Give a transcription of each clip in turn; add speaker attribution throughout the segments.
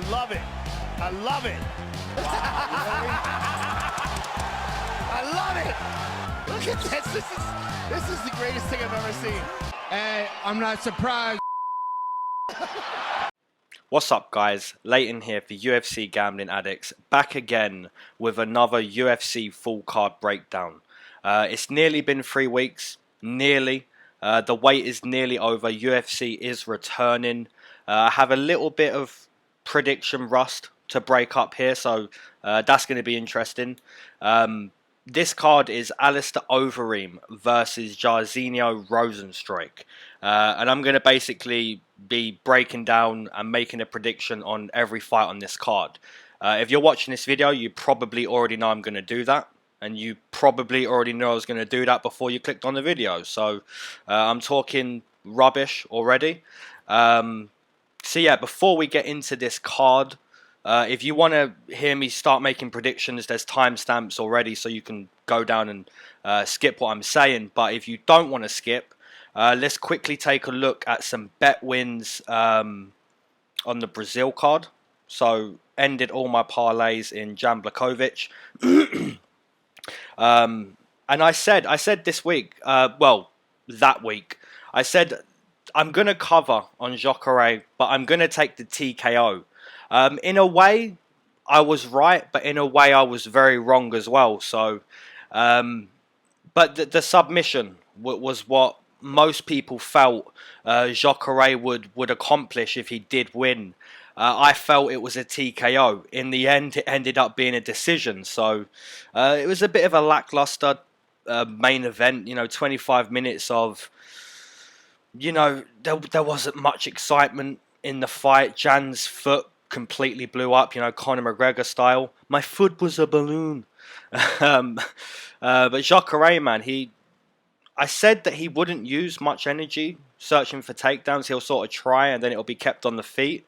Speaker 1: love it. I love it. I love it. Look at this. This is the greatest thing I've ever seen.
Speaker 2: Hey, I'm not surprised.
Speaker 3: What's up, guys? Leighton here for UFC Gambling Addicts, back again with another UFC full card breakdown. It's nearly been 3 weeks, nearly. The wait is nearly over. UFC is returning. I have a little bit of prediction rust to break up here, so that's going to be interesting. This card is Alistair Overeem versus Rozenstruik. And I'm going to basically be breaking down and making a prediction on every fight on this card. If you're watching this video, you probably already know I'm going to do that. And you probably already know I was going to do that before you clicked on the video. So I'm talking rubbish already. So yeah, before we get into this card, if you want to hear me start making predictions, there's timestamps already, so you can go down and skip what I'm saying. But if you don't want to skip, let's quickly take a look at some bet wins on the Brazil card. So ended all my parlays in Jan Blachowicz. And I said this week, well, that week, I said I'm going to cover on Jacare, but I'm going to take the TKO. In a way, I was right, but in a way, I was very wrong as well. So, but the submission was what most people felt Jacare would accomplish if he did win. I felt it was a TKO. In the end, it ended up being a decision. So, it was a bit of a lackluster main event. 25 minutes of, there wasn't much excitement in the fight. Jan's foot completely blew up, Conor McGregor style. My foot was a balloon. But Jacare, man, I said that he wouldn't use much energy searching for takedowns. He'll sort of try and then it'll be kept on the feet.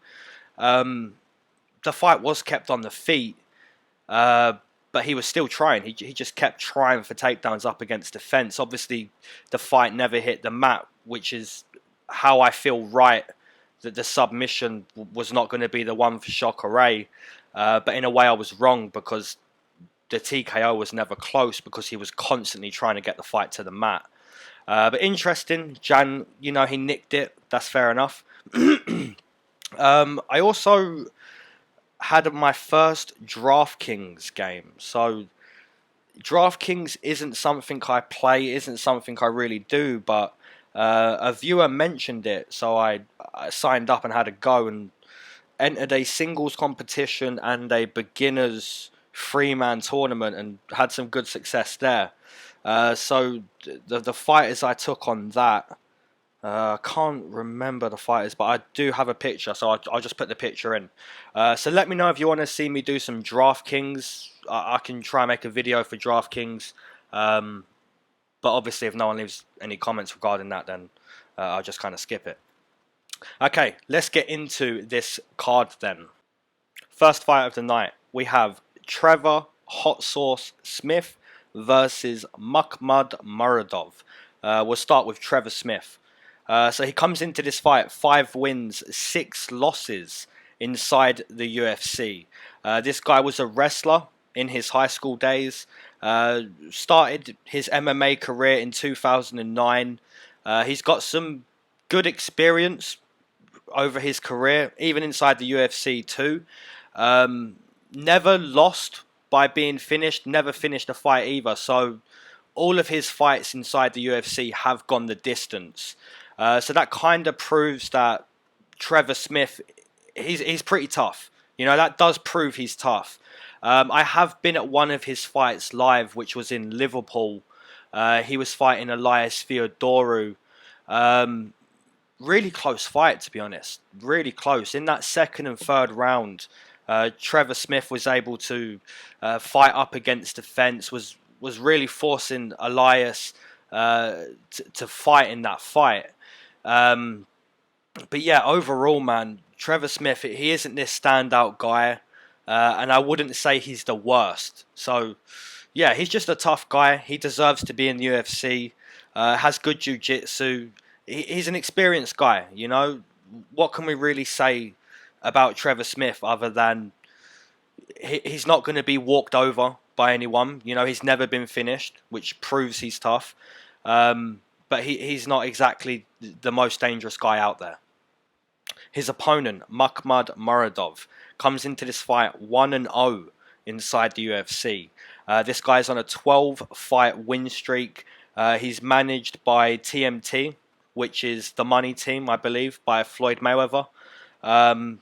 Speaker 3: The fight was kept on the feet, but he was still trying. He just kept trying for takedowns up against the fence. Obviously, the fight never hit the mat, which is how I feel right that the submission was not going to be the one for Jacare. But in a way, I was wrong because the TKO was never close because he was constantly trying to get the fight to the mat. But interesting, Jan, he nicked it. That's fair enough. I also had my first DraftKings game. So DraftKings isn't something I play, isn't something I really do, but a viewer mentioned it, so I signed up and had a go and entered a singles competition and a beginners 3-man tournament and had some good success there. So the fighters I took on that, I can't remember the fighters, but I do have a picture, so I'll just put the picture in. So let me know if you want to see me do some DraftKings. I can try and make a video for DraftKings. But obviously, if no one leaves any comments regarding that, then I'll just kind of skip it. Okay, let's get into this card then. First fight of the night, we have Trevor Hot Sauce Smith versus Muhammad Muradov. We'll start with Trevor Smith. So he comes into this fight 5 wins, 6 losses inside the UFC. This guy was a wrestler in his high school days. Started his MMA career in 2009. He's got some good experience over his career, even inside the UFC too. Never lost by being finished, never finished a fight either. So all of his fights inside the UFC have gone the distance. So that kind of proves that Trevor Smith, he's pretty tough. That does prove he's tough. I have been at one of his fights live, which was in Liverpool. He was fighting Elias Theodorou. Really close fight, to be honest. Really close. In that second and third round, Trevor Smith was able to fight up against the fence, was really forcing Elias to fight in that fight. But yeah, overall, man, Trevor Smith, he isn't this standout guy. And I wouldn't say he's the worst. So, yeah, he's just a tough guy. He deserves to be in the UFC. Has good jiu-jitsu. He's an experienced guy, What can we really say about Trevor Smith other than he's not going to be walked over by anyone. You know, he's never been finished, which proves he's tough. But he's not exactly the most dangerous guy out there. His opponent, Muradov, comes into this fight 1-0 inside the UFC. This guy's on a 12-fight win streak. He's managed by TMT, which is the money team, I believe, by Floyd Mayweather. And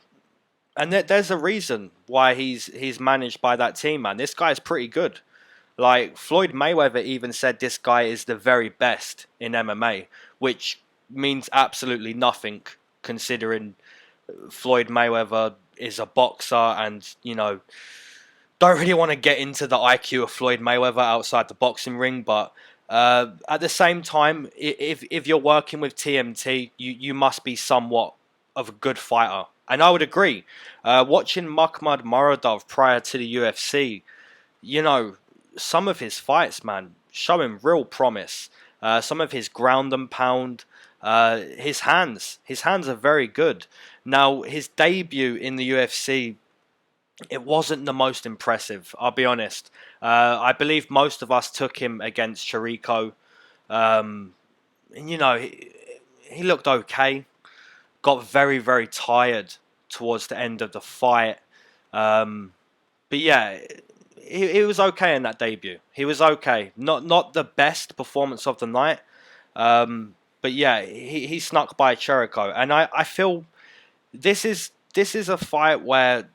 Speaker 3: there's a reason why he's managed by that team, man. This guy's pretty good. Like, Floyd Mayweather even said this guy is the very best in MMA, which means absolutely nothing considering Floyd Mayweather is a boxer and, you know, don't really want to get into the IQ of Floyd Mayweather outside the boxing ring, but at the same time, if you're working with TMT, you must be somewhat of a good fighter. And I would agree. Watching Muradov prior to the UFC, you know, some of his fights, man, showing real promise. Some of his ground and pound, his hands are very good. Now, his debut in the UFC, it wasn't the most impressive, I'll be honest. I believe most of us took him against Chirico. And, you know, he looked okay. Got very, very tired towards the end of the fight. But yeah, he was okay in that debut. He was okay. Not the best performance of the night. But yeah, he snuck by Chirico. And I feel this is a fight where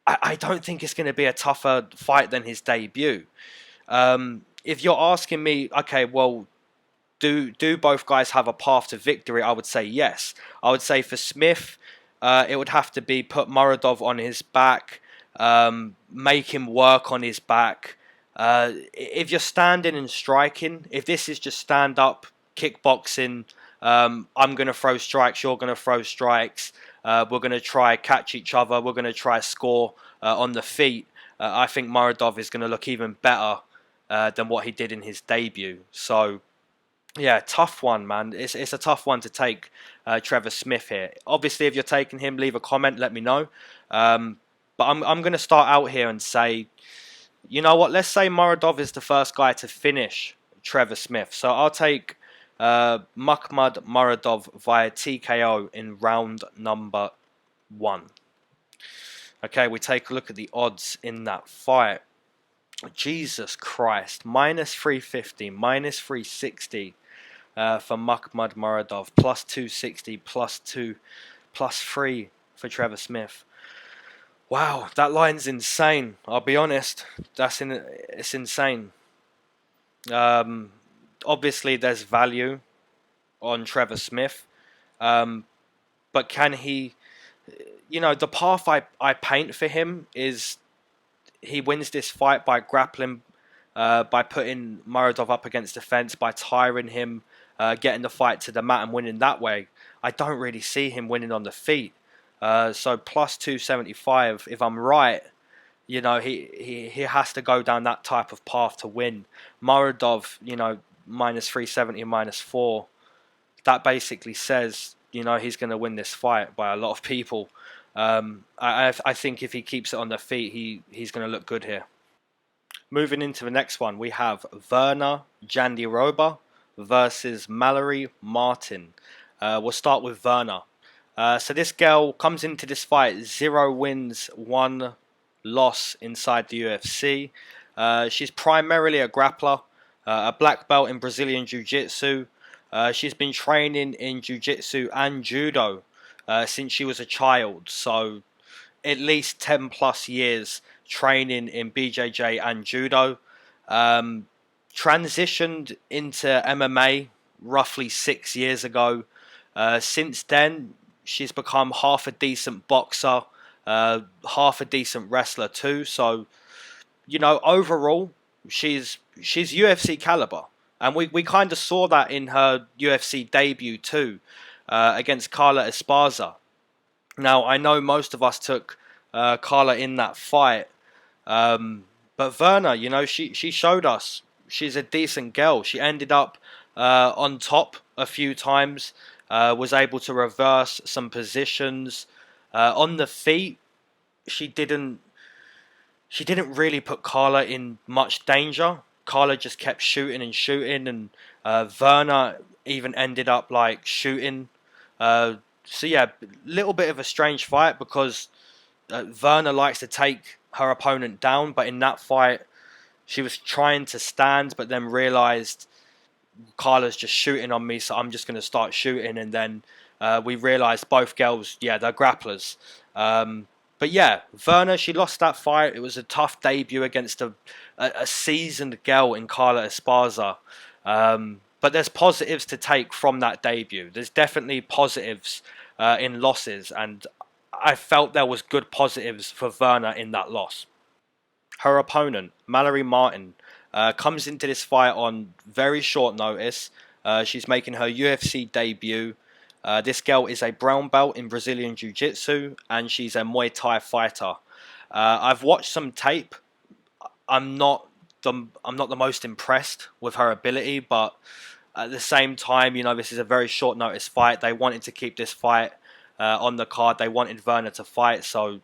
Speaker 3: I don't think it's going to be a tougher fight than his debut. If you're asking me, okay, well, do both guys have a path to victory? I would say yes. I would say for Smith, it would have to be put Muradov on his back, make him work on his back. If you're standing and striking, if this is just stand-up kickboxing, I'm going to throw strikes, you're going to throw strikes, we're going to try catch each other, we're going to try score on the feet, I think Muradov is going to look even better than what he did in his debut. So, yeah, tough one, man. It's a tough one to take Trevor Smith here. Obviously, if you're taking him, leave a comment, let me know. But I'm going to start out here and say, you know what, let's say Muradov is the first guy to finish Trevor Smith. So I'll take Muradov via TKO in round number 1. Okay, we take a look at the odds in that fight. Jesus Christ, minus 350, minus 360 for Muradov, plus 260, plus 3 for Trevor Smith. Wow, that line's insane. I'll be honest, it's insane. Obviously, there's value on Trevor Smith, but can he? You know, the path I paint for him is he wins this fight by grappling, by putting Muradov up against the fence, by tiring him, getting the fight to the mat and winning that way. I don't really see him winning on the feet. So plus 275, if I'm right, you know, he has to go down that type of path to win. Muradov, you know, minus 370, minus 4, that basically says, you know, he's going to win this fight by a lot of people. I think if he keeps it on the feet, he's going to look good here. Moving into the next one, we have Werner Jandiroba versus Mallory Martin. We'll start with Werner. So this girl comes into this fight 0 wins, 1 loss inside the UFC. She's primarily a grappler, a black belt in Brazilian Jiu-Jitsu. She's been training in Jiu-Jitsu and Judo since she was a child. So at least 10 plus years training in BJJ and Judo. Transitioned into MMA roughly 6 years ago. Since then, she's become half a decent boxer, half a decent wrestler too. So, you know, overall, she's UFC caliber. And we kind of saw that in her UFC debut too, against Carla Esparza. Now, I know most of us took Carla in that fight. But Werner, you know, she showed us she's a decent girl. She ended up on top a few times, was able to reverse some positions. On the feet, she didn't really put Carla in much danger. Carla just kept shooting and shooting, and Werner even ended up like shooting. So yeah, little bit of a strange fight because Werner likes to take her opponent down, but in that fight, she was trying to stand, but then realized Carla's just shooting on me, so I'm just going to start shooting. And then we realized both girls, yeah, they're grapplers. But yeah, Werner, she lost that fight. It was a tough debut against a seasoned girl in Carla Esparza. But there's positives to take from that debut. There's definitely positives in losses, and I felt there was good positives for Werner in that loss. Her opponent, Mallory Martin, comes into this fight on very short notice. She's making her UFC debut. This girl is a brown belt in Brazilian Jiu-Jitsu, and she's a Muay Thai fighter. I've watched some tape. I'm not the most impressed with her ability, but at the same time, you know, this is a very short notice fight. They wanted to keep this fight on the card. They wanted Werner to fight, so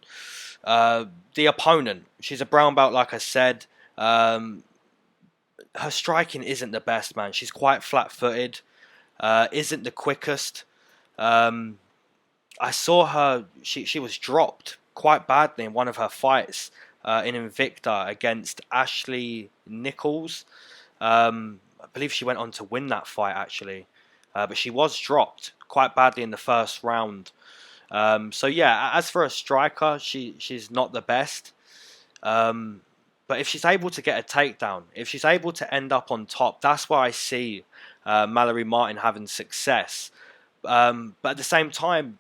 Speaker 3: the opponent, she's a brown belt, like I said. Her striking isn't the best, man. She's quite flat-footed. Isn't the quickest. I saw her. She was dropped quite badly in one of her fights in Invicta against Ashley Nichols. I believe she went on to win that fight actually, but she was dropped quite badly in the first round. So yeah, as for a striker, she's not the best. But if she's able to get a takedown, if she's able to end up on top, that's where I see Mallory Martin having success. But at the same time,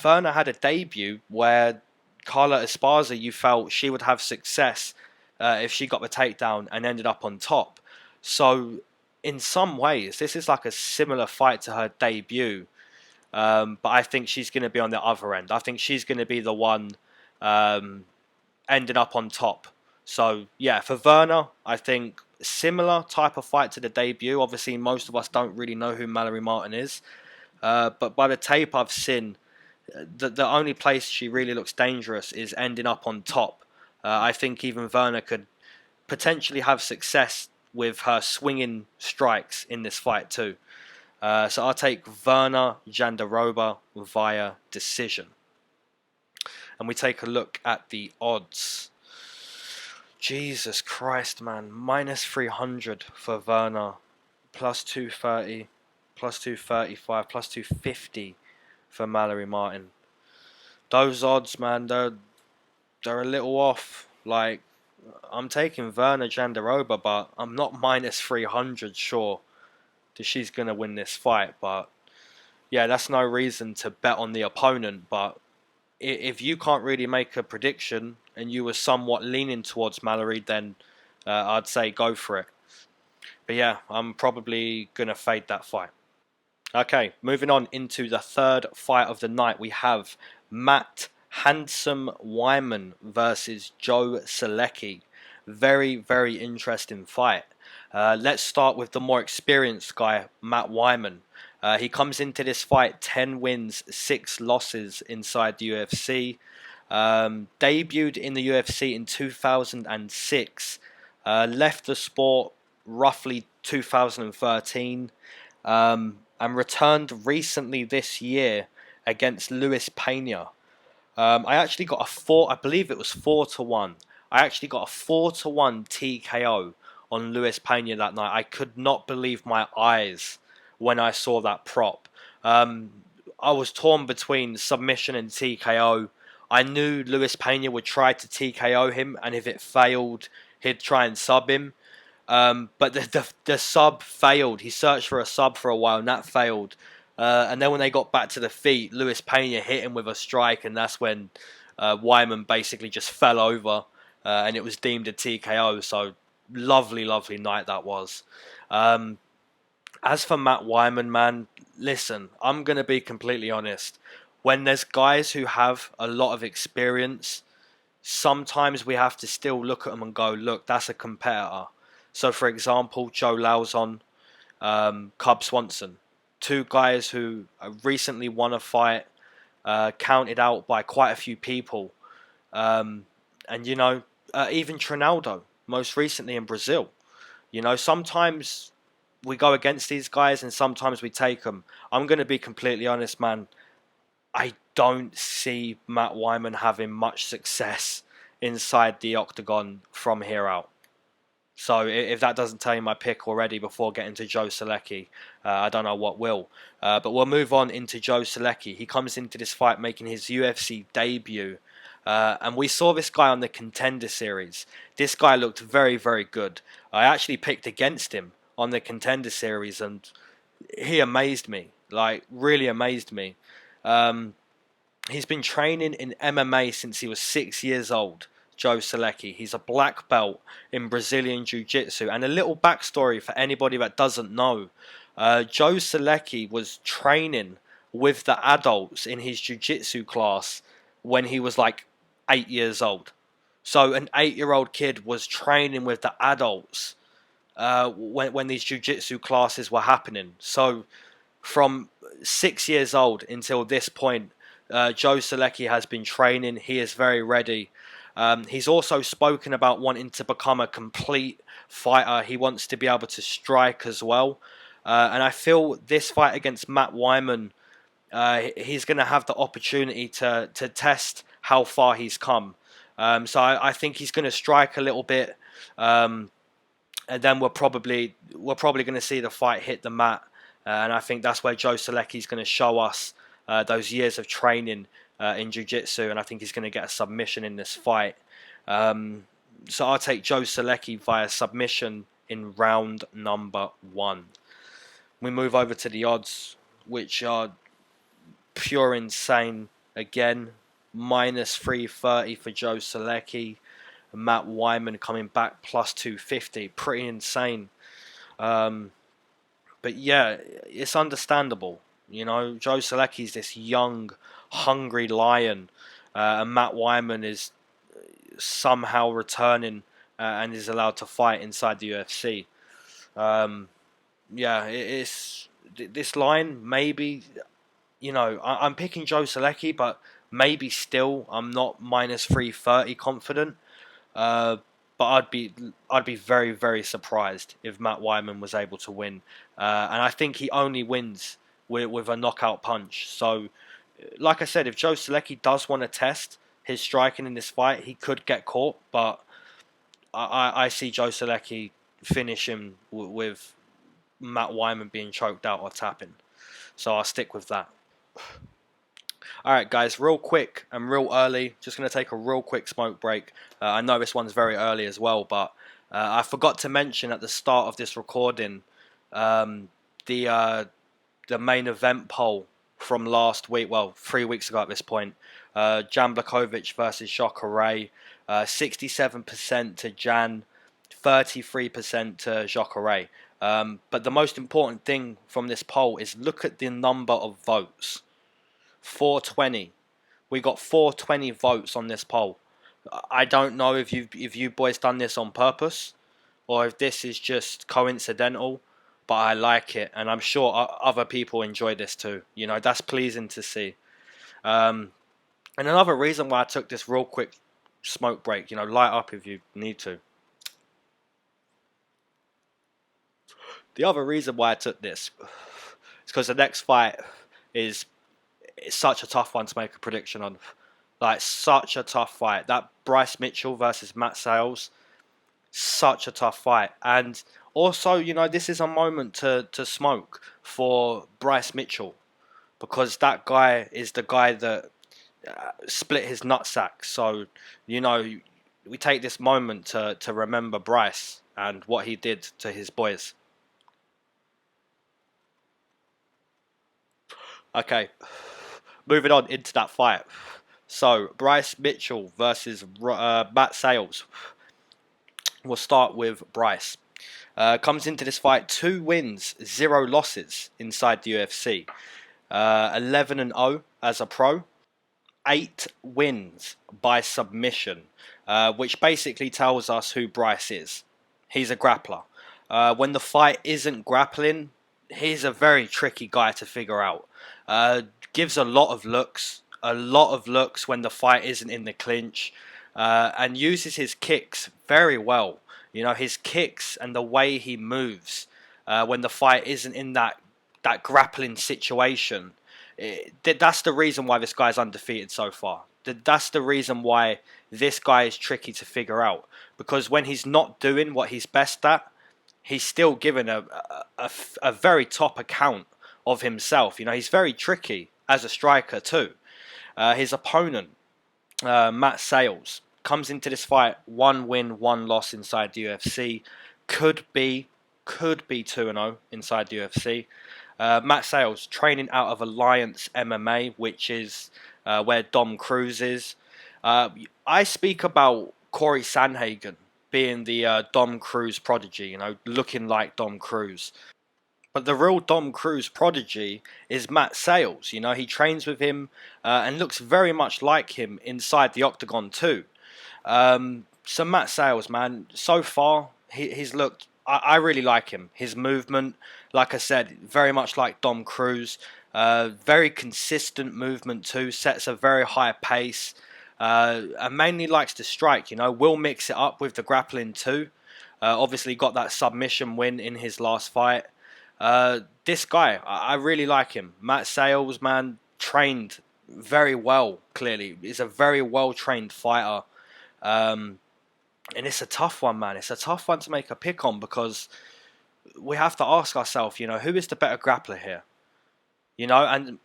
Speaker 3: Werner had a debut where Carla Esparza, you felt she would have success if she got the takedown and ended up on top. So in some ways, this is like a similar fight to her debut. But I think she's going to be on the other end. I think she's going to be the one ending up on top. So yeah, for Werner, I think similar type of fight to the debut. Obviously, most of us don't really know who Mallory Martin is. But by the tape I've seen, the only place she really looks dangerous is ending up on top. I think even Werner could potentially have success with her swinging strikes in this fight too. So I'll take Werner Jandiroba via decision. And we take a look at the odds. Jesus Christ, man. Minus 300 for Werner. Plus 230. Plus 235. Plus 250 for Mallory Martin. Those odds, man, they're a little off. Like, I'm taking Werner Jandiroba, but I'm not minus 300 sure that she's going to win this fight. But yeah, that's no reason to bet on the opponent. But if you can't really make a prediction and you were somewhat leaning towards Mallory, then I'd say go for it. But yeah, I'm probably going to fade that fight. Okay, moving on into the third fight of the night. We have Matt Handsome Witman versus Joe Solecki. Very, very interesting fight. Let's start with the more experienced guy, Matt Witman. He comes into this fight 10 wins, 6 losses inside the UFC. Debuted in the UFC in 2006. Left the sport roughly 2013. And returned recently this year against Luis Pena. I actually got I believe it was 4-1. I actually got a 4-1 TKO on Luis Pena that night. I could not believe my eyes when I saw that prop. I was torn between submission and TKO. I knew Luis Pena would try to TKO him, and if it failed, he'd try and sub him. But the sub failed. He searched for a sub for a while, and that failed. And then when they got back to the feet, Luis Pena hit him with a strike, and that's when Witman basically just fell over, and it was deemed a TKO. So lovely, lovely night that was. As for Matt Witman, man, listen, I'm going to be completely honest. When there's guys who have a lot of experience, sometimes we have to still look at them and go, look, that's a competitor. So, for example, Joe Lauzon, Cub Swanson, 2 guys who recently won a fight. counted out by quite a few people. And, even Trinaldo, most recently in Brazil. Sometimes we go against these guys and sometimes we take them. I'm going to be completely honest, man. I don't see Matt Witman having much success inside the octagon from here out. So if that doesn't tell you my pick already before getting to Joe Solecki, I don't know what will. But we'll move on into Joe Solecki. He comes into this fight making his UFC debut. And we saw this guy on the Contender Series. This guy looked very, very good. I actually picked against him on the Contender Series and he amazed me. Really amazed me. He's been training in MMA since he was 6 years old. Joe Solecki. He's a black belt in Brazilian Jiu-Jitsu. And a little backstory for anybody that doesn't know. Joe Solecki was training with the adults in his Jiu-Jitsu class when he was 8 years old. So an 8-year-old kid was training with the adults when these Jiu-Jitsu classes were happening. So from 6 years old until this point, Joe Solecki has been training. He is very ready. He's also spoken about wanting to become a complete fighter. He wants to be able to strike as well. And I feel this fight against Matt Witman, he's going to have the opportunity to test how far he's come. So I think he's going to strike a little bit. And then we're probably going to see the fight hit the mat. And I think that's where Joe Solecki is going to show us those years of training in Jiu-Jitsu, and I think he's going to get a submission in this fight. So I'll take Joe Solecki via submission in round number 1. We move over to the odds, which are pure insane again. Minus 330 for Joe Solecki. Matt Witman coming back plus 250. Pretty insane. But yeah, it's understandable. Joe Solecki is this young, hungry lion, and Matt Witman is somehow returning and is allowed to fight inside the UFC. It's this line. Maybe I'm picking Joe Solecki, but maybe still I'm not minus 330 confident. But I'd be very, very surprised if Matt Witman was able to win, and I think he only wins with a knockout punch. So, like I said, if Joe Solecki does want to test his striking in this fight, he could get caught. But I see Joe Solecki finishing with Matt Witman being choked out or tapping. So I'll stick with that. Alright guys, real quick and real early, just going to take a real quick smoke break. I know this one's very early as well, but I forgot to mention at the start of this recording the main event poll from last week, 3 weeks ago at this point. Jan Blachowicz versus Jacare, 67% to Jan, 33% to Jacare. But the most important thing from this poll is look at the number of votes. 420. We got 420 votes on this poll. I don't know if you boys done this on purpose or if this is just coincidental, but I like it, and I'm sure other people enjoy this too. That's pleasing to see. And another reason why I took this real quick smoke break, light up if you need to. The other reason why I took this is because the next fight is such a tough one to make a prediction on. Such a tough fight. That Bryce Mitchell versus Matt Sayles, such a tough fight. And also, this is a moment to smoke for Bryce Mitchell, because that guy is the guy that split his nutsack. So, we take this moment to remember Bryce and what he did to his boys. Okay, moving on into that fight. So, Bryce Mitchell versus Matt Sayles. We'll start with Bryce. Comes into this fight 2 wins, 0 losses inside the UFC. 11-0 as a pro. 8 wins by submission, which basically tells us who Bryce is. He's a grappler. When the fight isn't grappling, he's a very tricky guy to figure out. Gives a lot of looks, a lot of looks when the fight isn't in the clinch, and uses his kicks very well. You know, his kicks and the way he moves when the fight isn't in that grappling situation. That's the reason why this guy's undefeated so far. That's the reason why this guy is tricky to figure out. Because when he's not doing what he's best at, he's still given a very top account of himself. You know, he's very tricky as a striker too. His opponent, Matt Sayles, comes into this fight 1 win, 1 loss inside the UFC. Could be 2-0 inside the UFC. Matt Sayles training out of Alliance MMA, which is where Dom Cruz is. I speak about Corey Sandhagen being the Dom Cruz prodigy, you know, looking like Dom Cruz. But the real Dom Cruz prodigy is Matt Sayles. You know, he trains with him and looks very much like him inside the octagon too. So Matt Sayles, man, so far he's looked. I really like him. His movement, like I said, very much like Dom Cruz. Very consistent movement too. Sets a very high pace. And mainly likes to strike. You know, will mix it up with the grappling too. Obviously got that submission win in his last fight. This guy, I really like him. Matt Sayles, man, trained very well. Clearly, he's a very well trained fighter. And it's a tough one, man. It's a tough one to make a pick on because we have to ask ourselves, you know, who is the better grappler here? You know, and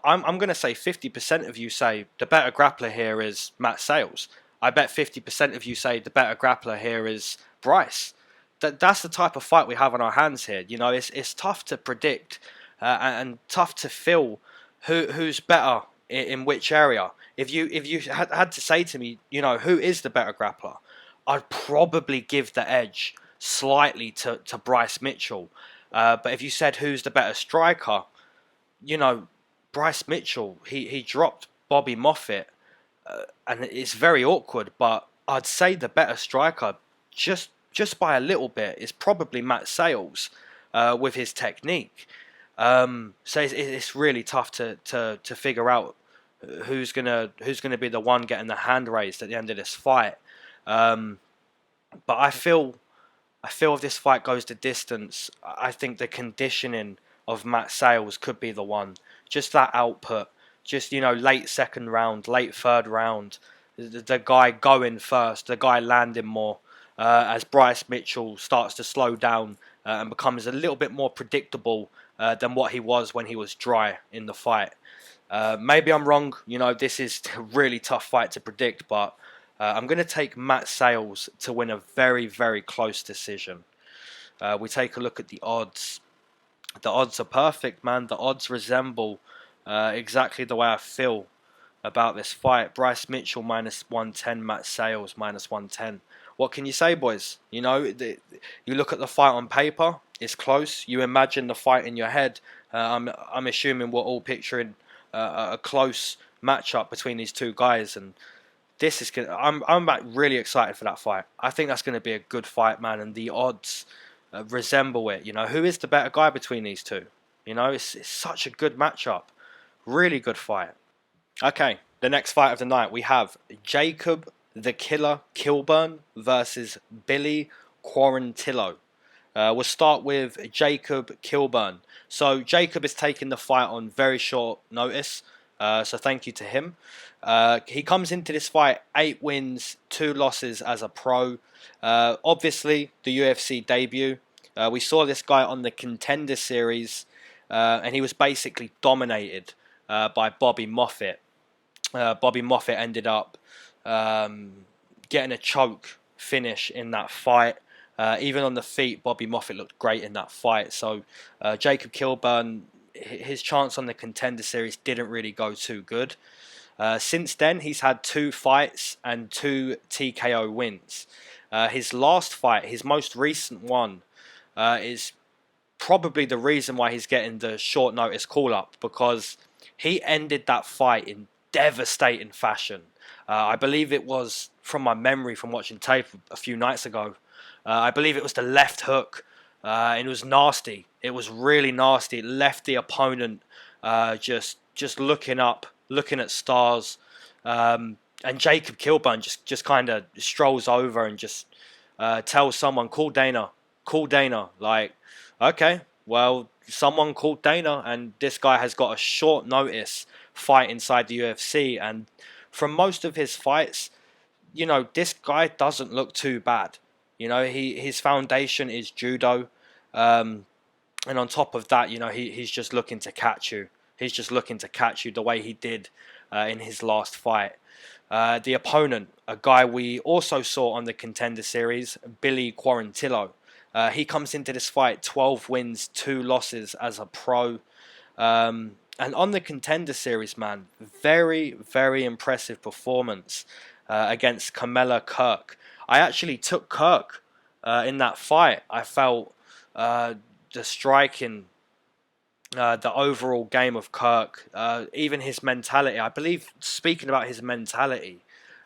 Speaker 3: I'm going to say 50% of you say the better grappler here is Matt Sayles. I bet 50% of you say the better grappler here is Bryce. That's the type of fight we have on our hands here. You know, it's tough to predict and tough to feel who's better in which area. If you had to say to me, you know, who is the better grappler, I'd probably give the edge slightly to Bryce Mitchell. But if you said who's the better striker, you know, Bryce Mitchell, he dropped Bobby Moffett, and it's very awkward, but I'd say the better striker, just by a little bit, is probably Matt Sayles with his technique. So it's really tough to figure out who's gonna be the one getting the hand raised at the end of this fight. But I feel if this fight goes the distance, I think the conditioning of Matt Sayles could be the one. Just that output, just, you know, late second round, late third round, the guy going first, the guy landing more, as Bryce Mitchell starts to slow down and becomes a little bit more predictable than what he was when he was dry in the fight. Maybe I'm wrong, you know, this is a really tough fight to predict, but I'm going to take Matt Sayles to win a very, very close decision. We take a look at the odds. The odds are perfect, man. The odds resemble exactly the way I feel about this fight. Bryce Mitchell -110, Matt Sayles -110. What can you say, boys? You know, you look at the fight on paper, it's close. You imagine the fight in your head. I'm assuming we're all picturing a close matchup between these two guys, and this is gonna. I'm really excited for that fight. I think that's going to be a good fight, man, and the odds resemble it. You know, who is the better guy between these two? You know, it's such a good matchup. Really good fight. Okay, the next fight of the night, we have Jacob the Killer Killburn versus Billy Quarantillo. We'll start with Jacob Killburn. So Jacob is taking the fight on very short notice, so thank you to him. He comes into this fight 8 wins, 2 losses as a pro. Obviously, the UFC debut. We saw this guy on the Contender Series, and he was basically dominated by Bobby Moffett. Bobby Moffett ended up getting a choke finish in that fight. Even on the feet, Bobby Moffett looked great in that fight. So Jacob Killburn, his chance on the Contender Series didn't really go too good. Since then, he's had 2 fights and 2 TKO wins. His last fight, his most recent one, is probably the reason why he's getting the short notice call-up, because he ended that fight in devastating fashion. I believe it was, from my memory from watching tape a few nights ago, I believe it was the left hook, and it was nasty. It was really nasty. It left the opponent just looking up looking at stars. And Jacob Killburn just kind of strolls over and just tells someone, call Dana. Call Dana. Like, okay, well, someone called Dana, and this guy has got a short notice fight inside the UFC. And from most of his fights, you know, this guy doesn't look too bad. You know, his foundation is judo. And on top of that, you know, he's just looking to catch you. He's just looking to catch you the way he did in his last fight. The opponent, a guy we also saw on the Contender Series, Billy Quarantillo. He comes into this fight 12 wins, 2 losses as a pro. And on the Contender Series, man, very, very impressive performance against Kamela Kirk. I actually took Kirk in that fight. I felt the striking, the overall game of Kirk, even his mentality. I believe, speaking about his mentality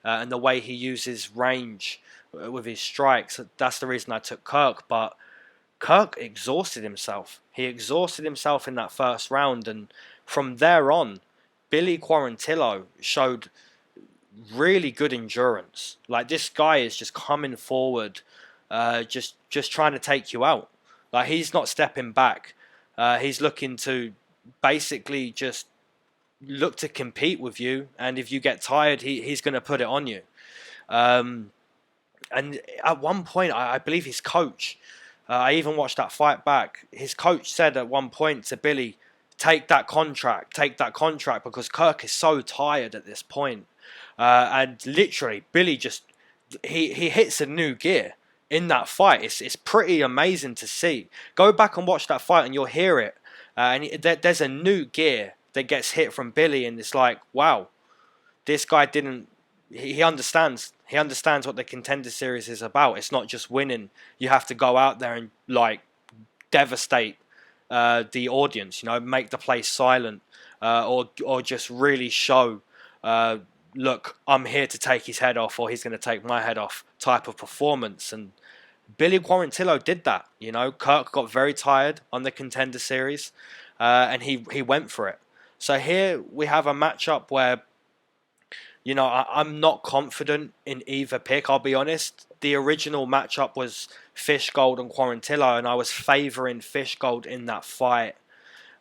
Speaker 3: and the way he uses range with his strikes, that's the reason I took Kirk. But Kirk exhausted himself. He exhausted himself in that first round, and from there on, Billy Quarantillo showed really good endurance. Like, this guy is just coming forward, just trying to take you out. Like, he's not stepping back. He's looking to basically just look to compete with you, and if you get tired, he's going to put it on you. And at one point, I believe his coach, I even watched that fight back, his coach said at one point to Billy, take that contract, because Kirk is so tired at this point. And literally, Billy just, he hits a new gear in that fight. It's pretty amazing to see. Go back and watch that fight and you'll hear it. And there's a new gear that gets hit from Billy, and it's like, wow, this guy didn't. He understands. He understands what the Contender Series is about. It's not just winning. You have to go out there and like devastate the audience. You know, make the place silent, or just really show. Look, I'm here to take his head off, or he's going to take my head off, type of performance. And Billy Quarantillo did that. You know, Kirk got very tired on the Contender Series, and he went for it. So here we have a matchup where, you know, I'm not confident in either pick, I'll be honest. The original matchup was Fishgold and Quarantillo, and I was favouring Fishgold in that fight.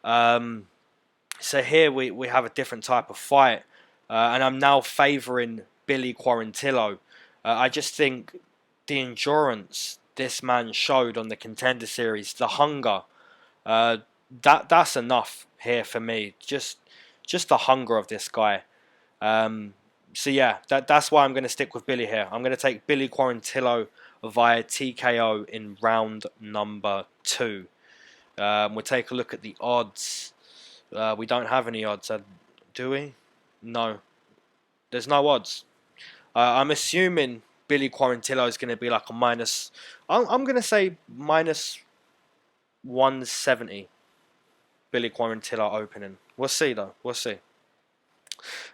Speaker 3: So here we have a different type of fight. And I'm now favouring Billy Quarantillo. I just think the endurance this man showed on the Contender Series, the hunger, that's enough here for me. Just the hunger of this guy. So yeah, that's why I'm going to stick with Billy here. I'm going to take Billy Quarantillo via TKO in round number 2. We'll take a look at the odds. We don't have any odds, do we? No, there's no odds. I'm assuming Billy Quarantillo is going to be like a minus. I'm going to say minus 170. Billy Quarantillo opening. We'll see though. We'll see.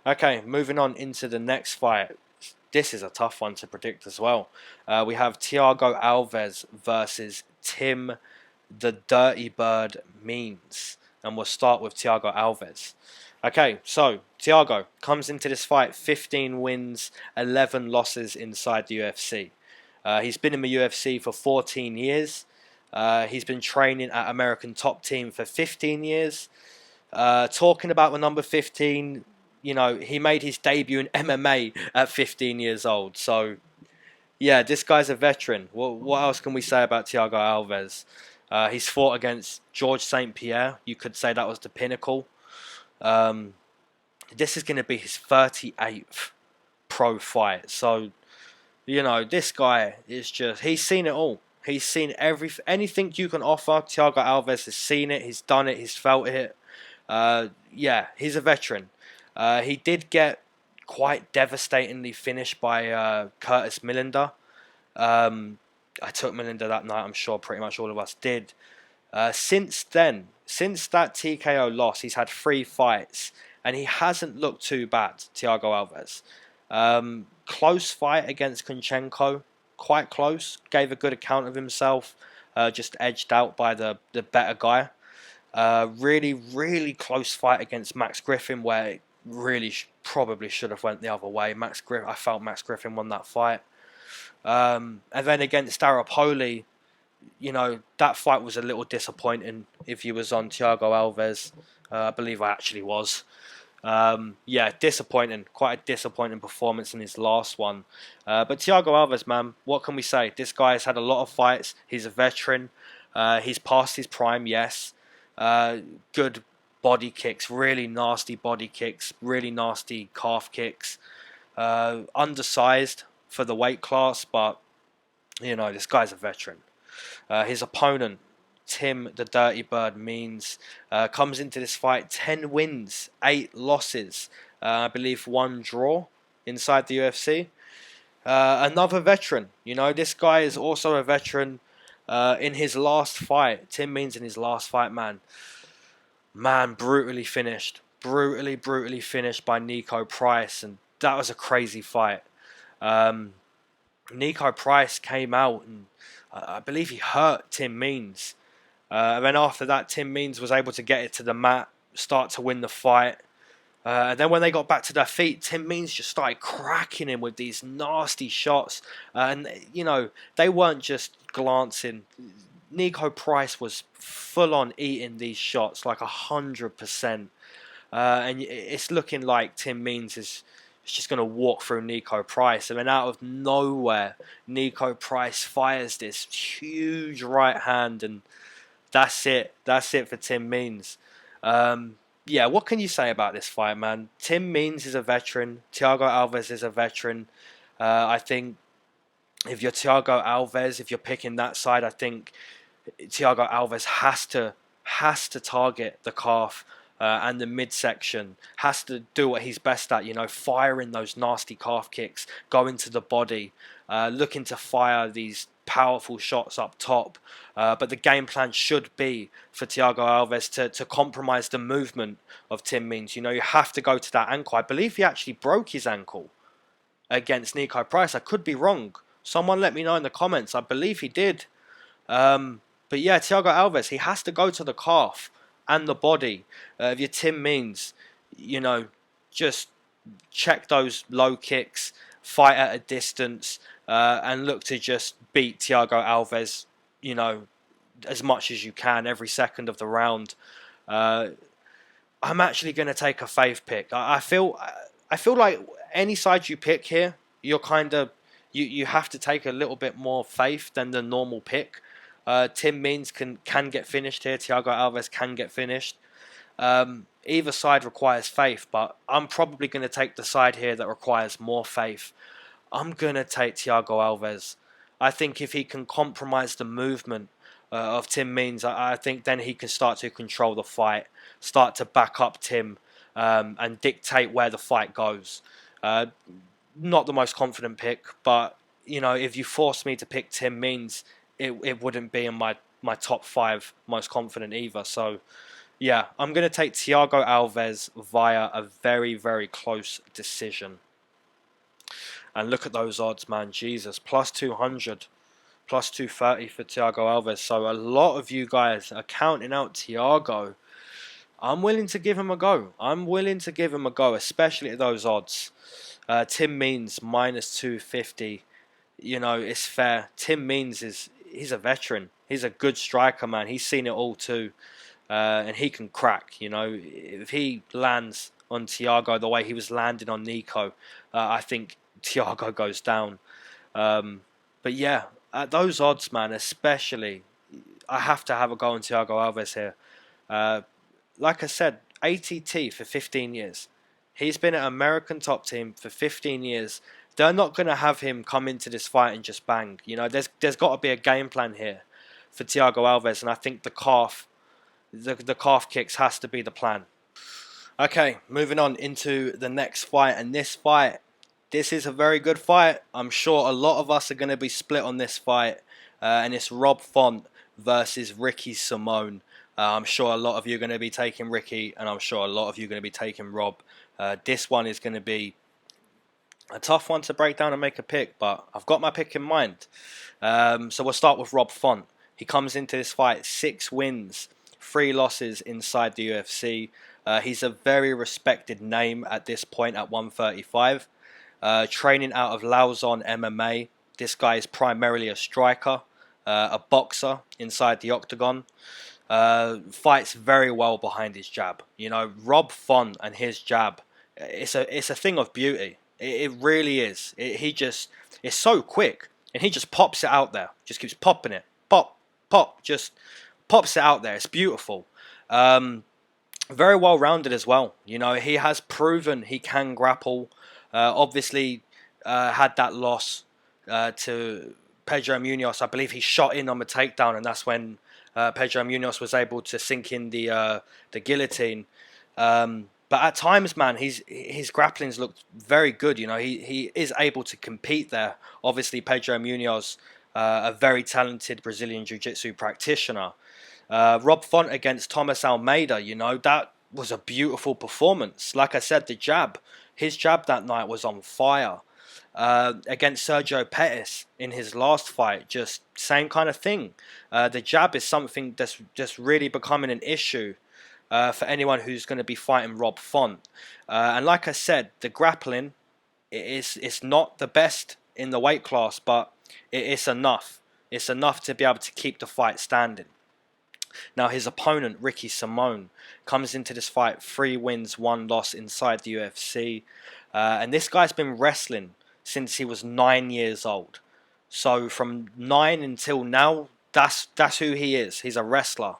Speaker 3: Okay, moving on into the next fight. This is a tough one to predict as well. We have Thiago Alves versus Tim the Dirty Bird Means. And we'll start with Thiago Alves. Okay, so Thiago comes into this fight 15 wins, 11 losses inside the UFC. He's been in the UFC for 14 years. He's been training at American Top Team for 15 years. Talking about the number 15, you know, he made his debut in MMA at 15 years old. So, yeah, this guy's a veteran. What else can we say about Thiago Alves? He's fought against George St. Pierre. You could say that was the pinnacle. This is going to be his 38th pro fight. So, you know, this guy is just, he's seen it all. He's seen anything you can offer. Thiago Alves has seen it. He's done it. He's felt it. Yeah, he's a veteran. He did get quite devastatingly finished by Curtis Millender. I took Millender that night. I'm sure pretty much all of us did. Since then, since that TKO loss, he's had 3 fights, and he hasn't looked too bad, Thiago Alves. Close fight against Kunchenko, quite close. Gave a good account of himself, just edged out by the better guy. Really, really close fight against Max Griffin, where really probably should have went the other way. I felt Max Griffin won that fight. And then against Starapoli, that fight was a little disappointing if you was on Thiago Alves. I believe I actually was. Disappointing. Quite a disappointing performance in his last one. But Thiago Alves, man, what can we say? This guy has had a lot of fights. He's a veteran. He's past his prime, yes. Good body kicks, really nasty body kicks, really nasty calf kicks. Undersized for the weight class, but, this guy's a veteran. His opponent, Tim the Dirty Bird Means, comes into this fight 10 wins, 8 losses, I believe 1 draw inside the UFC. Another veteran. This guy is also a veteran. In his last fight, Tim Means in his last fight, man, brutally finished. Brutally finished by Nico Price, and that was a crazy fight. Nico Price came out and I believe he hurt Tim Means. And then after that, Tim Means was able to get it to the mat, start to win the fight. And then when they got back to their feet, Tim Means just started cracking him with these nasty shots. And, they weren't just glancing. Nico Price was full on eating these shots like 100%. And it's looking like Tim Means is just going to walk through Nico Price. And then out of nowhere, Nico Price fires this huge right hand, and that's it. That's it for Tim Means. What can you say about this fight, man? Tim Means is a veteran. Thiago Alves is a veteran. I think if you're Thiago Alves, if you're picking that side, I think Thiago Alves has to target the calf and the midsection, has to do what he's best at, firing those nasty calf kicks, go into the body, looking to fire these powerful shots up top. But the game plan should be for Thiago Alves to compromise the movement of Tim Means. You have to go to that ankle. I believe he actually broke his ankle against Nico Price. I could be wrong. Someone let me know in the comments. I believe he did. But yeah, Thiago Alves, he has to go to the calf and the body. If you're Tim Means, just check those low kicks, fight at a distance, and look to just beat Thiago Alves, as much as you can every second of the round. I'm actually going to take a faith pick. I feel like any side you pick here, you're kind of you have to take a little bit more faith than the normal pick. Tim Means can get finished here. Thiago Alves can get finished. Either side requires faith, but I'm probably going to take the side here that requires more faith. I'm going to take Thiago Alves. I think if he can compromise the movement of Tim Means, I think then he can start to control the fight, start to back up Tim, and dictate where the fight goes. Not the most confident pick, but if you force me to pick Tim Means, it wouldn't be in my top 5 most confident either. So yeah, I'm going to take Thiago Alves via a very, very close decision. And look at those odds, man. Jesus, plus 200, plus 230 for Thiago Alves. So a lot of you guys are counting out Thiago. I'm willing to give him a go. Especially at those odds. Tim Means minus 250. It's fair. Tim Means he's a veteran. He's a good striker, man. He's seen it all too. And he can crack, If he lands on Thiago the way he was landing on Nico, I think Thiago goes down. But yeah, at those odds, man, especially, I have to have a go on Thiago Alves here. Like I said, ATT for 15 years. He's been at American Top Team for 15 years. They're not going to have him come into this fight and just bang. There's got to be a game plan here for Thiago Alves, and I think the calf kicks has to be the plan. Okay, moving on into the next fight, and this is a very good fight. I'm sure a lot of us are going to be split on this fight, and it's Rob Font versus Ricky Simone. I'm sure a lot of you are going to be taking Ricky, and I'm sure a lot of you are going to be taking Rob. This one is going to be a tough one to break down and make a pick, but I've got my pick in mind. So we'll start with Rob Font. He comes into this fight 6 wins, 3 losses inside the UFC. He's a very respected name at this point at 135. Training out of Lauzon MMA. This guy is primarily a striker, a boxer inside the octagon. Fights very well behind his jab. You know, Rob Font and his jab, it's a thing of beauty. It really is. It's so quick, and he just pops it out there. Just keeps popping it, pop, pop, just pops it out there. It's beautiful. Very well rounded as well. You know, he has proven he can grapple. Obviously, had that loss to Pedro Munoz. I believe he shot in on the takedown, and that's when Pedro Munoz was able to sink in the guillotine. But at times, man, his grappling's looked very good. You know, he is able to compete there. Obviously, Pedro Munoz, a very talented Brazilian Jiu-Jitsu practitioner. Rob Font against Thomas Almeida, you know, that was a beautiful performance. Like I said, his jab that night was on fire. Against Sergio Pettis in his last fight, just same kind of thing. The jab is something that's just really becoming an issue for anyone who's going to be fighting Rob Font. And like I said, the grappling it's not the best in the weight class, but it's enough. It's enough to be able to keep the fight standing. Now his opponent, Ricky Simón, comes into this fight 3 wins, 1 loss inside the UFC. And this guy's been wrestling since he was 9 years old. So from 9 until now, that's who he is. He's a wrestler.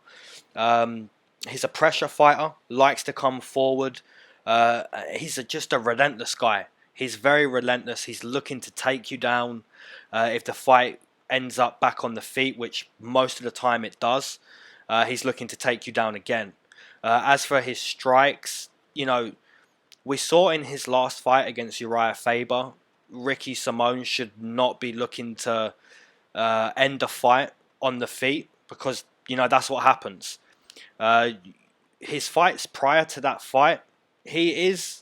Speaker 3: He's a pressure fighter, likes to come forward. He's just a relentless guy. He's very relentless. He's looking to take you down. If the fight ends up back on the feet, which most of the time it does, he's looking to take you down again. As for his strikes, you know, we saw in his last fight against Uriah Faber, Ricky Simón should not be looking to end the fight on the feet, because, you know, that's what happens. His fights prior to that fight, he is,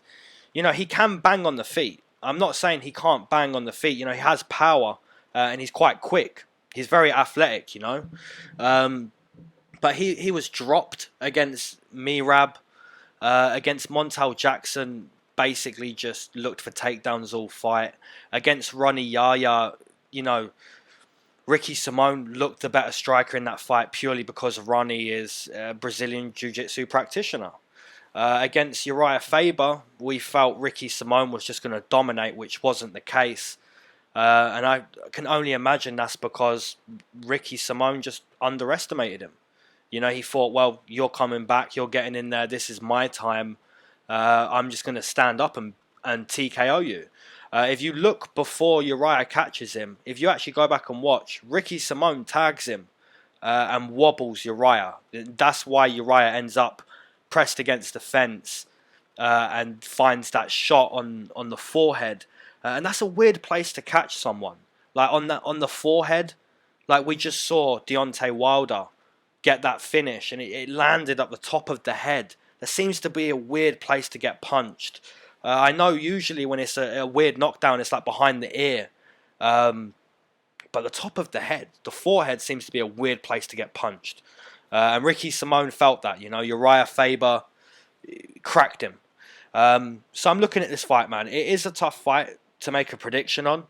Speaker 3: you know, he can bang on the feet. I'm not saying he can't bang on the feet. You know, he has power and he's quite quick. He's very athletic, you know. But he was dropped against Merab, against Montel Jackson. Basically just looked for takedowns all fight. Against Ronnie Yaya, you know, Ricky Simón looked the better striker in that fight purely because Ronnie is a Brazilian Jiu-Jitsu practitioner. Against Uriah Faber, we felt Ricky Simón was just going to dominate, which wasn't the case. And I can only imagine that's because Ricky Simón just underestimated him. You know, he thought, well, you're coming back, you're getting in there, this is my time. I'm just going to stand up and TKO you. If you look before Uriah catches him, if you actually go back and watch, Ricky Simón tags him and wobbles Uriah. That's why Uriah ends up pressed against the fence and finds that shot on the forehead. And that's a weird place to catch someone. Like on the forehead, like we just saw Deontay Wilder get that finish, and it landed up the top of the head. There seems to be a weird place to get punched. I know usually when it's a weird knockdown, it's like behind the ear. But the top of the head, the forehead, seems to be a weird place to get punched. And Ricky Simón felt that, you know. Uriah Faber cracked him. So I'm looking at this fight, man. It is a tough fight to make a prediction on.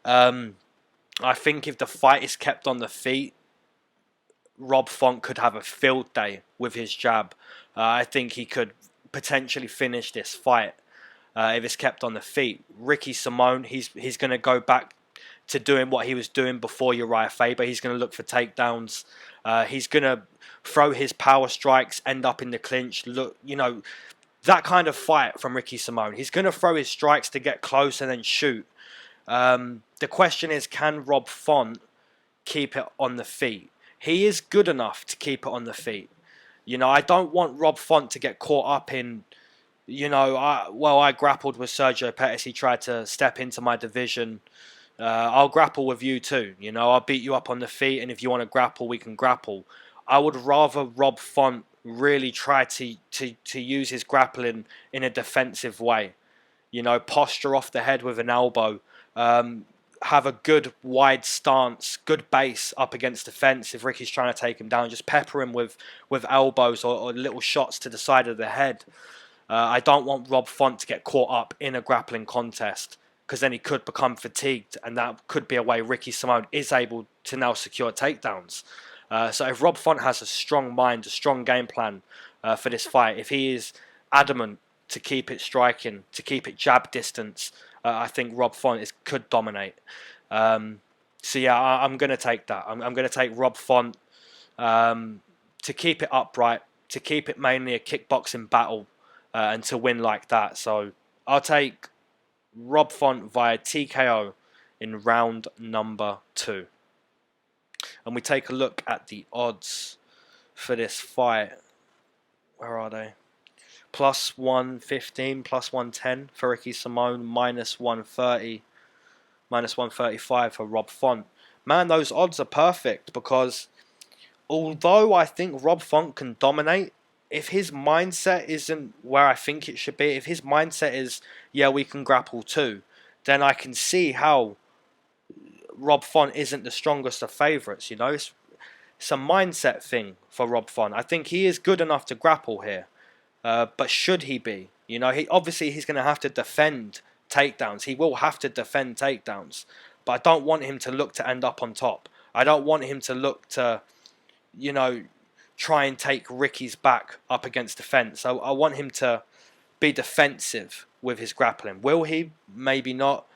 Speaker 3: I think if the fight is kept on the feet, Rob Font could have a field day with his jab. I think he could potentially finish this fight if it's kept on the feet. Ricky Simón, he's going to go back to doing what he was doing before Uriah Faber. He's going to look for takedowns. He's going to throw his power strikes, end up in the clinch. Look, you know, that kind of fight from Ricky Simón. He's going to throw his strikes to get close and then shoot. The question is, can Rob Font keep it on the feet? He is good enough to keep it on the feet. You know, I don't want Rob Font to get caught up in, you know, I grappled with Sergio Pettis. He tried to step into my division. I'll grapple with you too. You know, I'll beat you up on the feet, and if you want to grapple, we can grapple. I would rather Rob Font really try to use his grappling in a defensive way. You know, posture off the head with an elbow. have a good wide stance, good base up against the fence. If Ricky's trying to take him down, just pepper him with elbows or little shots to the side of the head. I don't want Rob Font to get caught up in a grappling contest, because then he could become fatigued, and that could be a way Ricky Simón is able to now secure takedowns. So if Rob Font has a strong mind, a strong game plan for this fight, if he is adamant to keep it striking, to keep it jab distance, I think Rob Font could dominate. So yeah, I'm going to take that. I'm going to take Rob Font to keep it upright, to keep it mainly a kickboxing battle, and to win like that. So I'll take Rob Font via TKO in round number 2. And we take a look at the odds for this fight. Where are they? Plus 115, plus 110 for Ricky Simón, minus 130, minus 135 for Rob Font. Man, those odds are perfect, because although I think Rob Font can dominate, if his mindset isn't where I think it should be, if his mindset is, yeah, we can grapple too, then I can see how Rob Font isn't the strongest of favourites. You know, it's a mindset thing for Rob Font. I think he is good enough to grapple here, but should he be? You know, he's going to have to defend takedowns. He will have to defend takedowns, but I don't want him to look to end up on top. I don't want him to look to, you know, try and take Ricky's back up against the fence. I want him to be defensive with his grappling. Will he? Maybe not.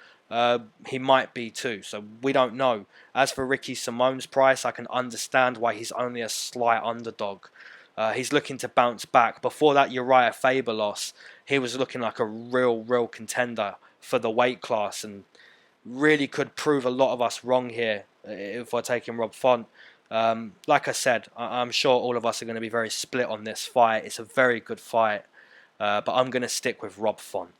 Speaker 3: He might be too, so we don't know. As for Ricky Simón's price, I can understand why he's only a slight underdog. He's looking to bounce back. Before that Uriah Faber loss, he was looking like a real contender for the weight class, and really could prove a lot of us wrong here if we're taking Rob Font. Like I said, I'm sure all of us are going to be very split on this fight. It's a very good fight, but I'm going to stick with Rob Font.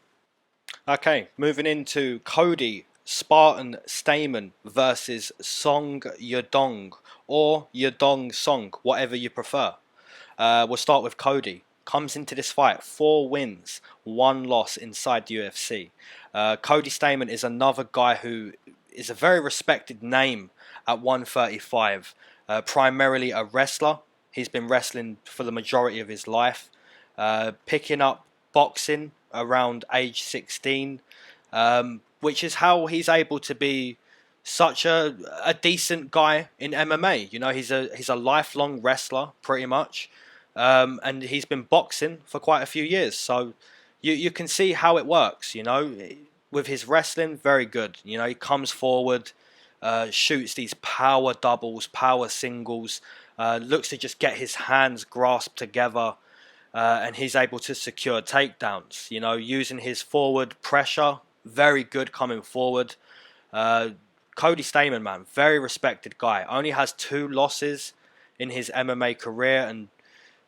Speaker 3: Okay, moving into Cody Spartan Stamann versus Song Yadong, or Yadong Song, whatever you prefer. We'll start with Cody. Comes into this fight 4 wins, 1 loss inside the UFC. Cody Stamann is another guy who is a very respected name at 135. Primarily a wrestler. He's been wrestling for the majority of his life. Picking up boxing around age 16, which is how he's able to be such a decent guy in MMA. You know, he's a lifelong wrestler, pretty much. And he's been boxing for quite a few years. So you can see how it works, you know. With his wrestling, very good. You know, he comes forward, shoots these power doubles, power singles, looks to just get his hands grasped together, and he's able to secure takedowns. You know, using his forward pressure, very good coming forward. Cody Stamann, man, very respected guy. Only has 2 losses in his MMA career, and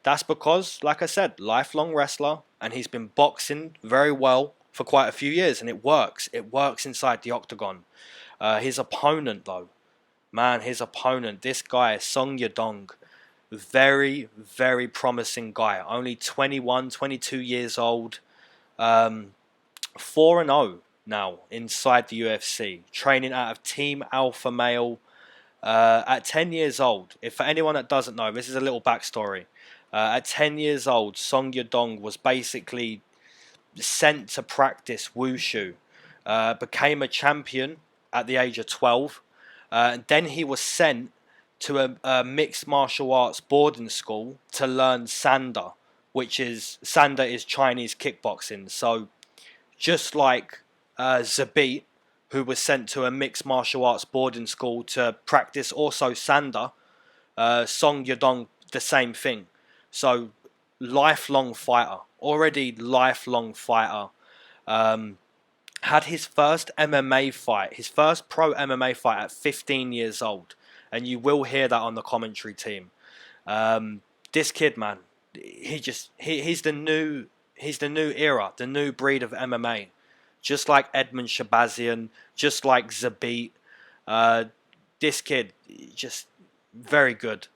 Speaker 3: that's because, like I said, lifelong wrestler, and he's been boxing very well for quite a few years, and it works. It works inside the octagon. His opponent, though, man, this guy, Song Yadong, very promising guy. Only 21, 22 years old, 4-0 now inside the UFC, training out of Team Alpha Male at 10 years old. If for anyone that doesn't know, this is a little backstory. At 10 years old, Song Yadong was basically sent to practice wushu, became a champion at the age of 12, and then he was sent to a mixed martial arts boarding school to learn Sanda, Sanda is Chinese kickboxing. So just like Zabit, who was sent to a mixed martial arts boarding school to practice also Sanda, Song Yadong, the same thing. So lifelong fighter, already lifelong fighter. Had his first MMA fight, his first pro MMA fight at 15 years old. And you will hear that on the commentary team. This kid, man, he's the new era, the new breed of MMA. Just like Edmund Shabazian, just like Zabit. This kid, just very good,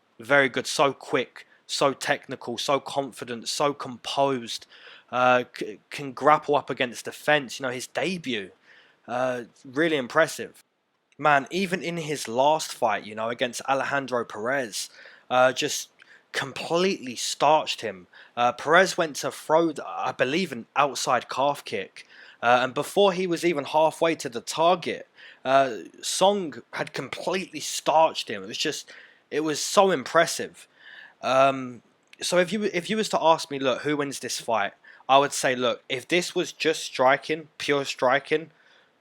Speaker 3: so quick, so technical, so confident, so composed. Can grapple up against the fence. You know, his debut, really impressive. man, even in his last fight, you know, against Alejandro Perez, just completely starched him. Perez went to throw, I believe, an outside calf kick, and before he was even halfway to the target, Song had completely starched him. It was so impressive. So if you was to ask me, look, who wins this fight? I would say, look, if this was just striking, pure striking,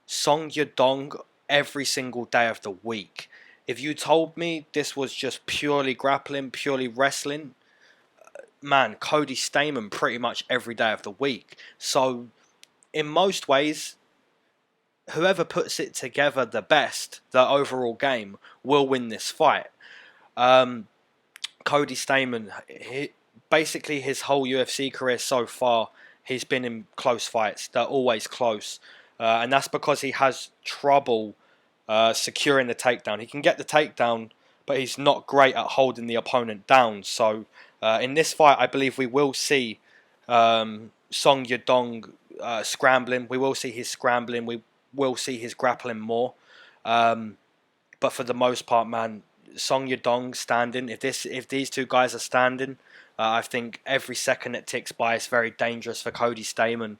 Speaker 3: Song Yadong every single day of the week. If you told me this was just purely grappling, purely wrestling, man, Cody Stamann pretty much every day of the week. So in most ways, whoever puts it together the best, the overall game, will win this fight. Cody Stamann, basically his whole UFC career so far, he's been in close fights. They're always close. And that's because he has trouble securing the takedown. He can get the takedown, but he's not great at holding the opponent down. So in this fight, I believe we will see Song Yadong scrambling. We will see his scrambling. We will see his grappling more. But for the most part, man, Song Yadong standing. If these two guys are standing, I think every second that ticks by is very dangerous for Cody Stamann.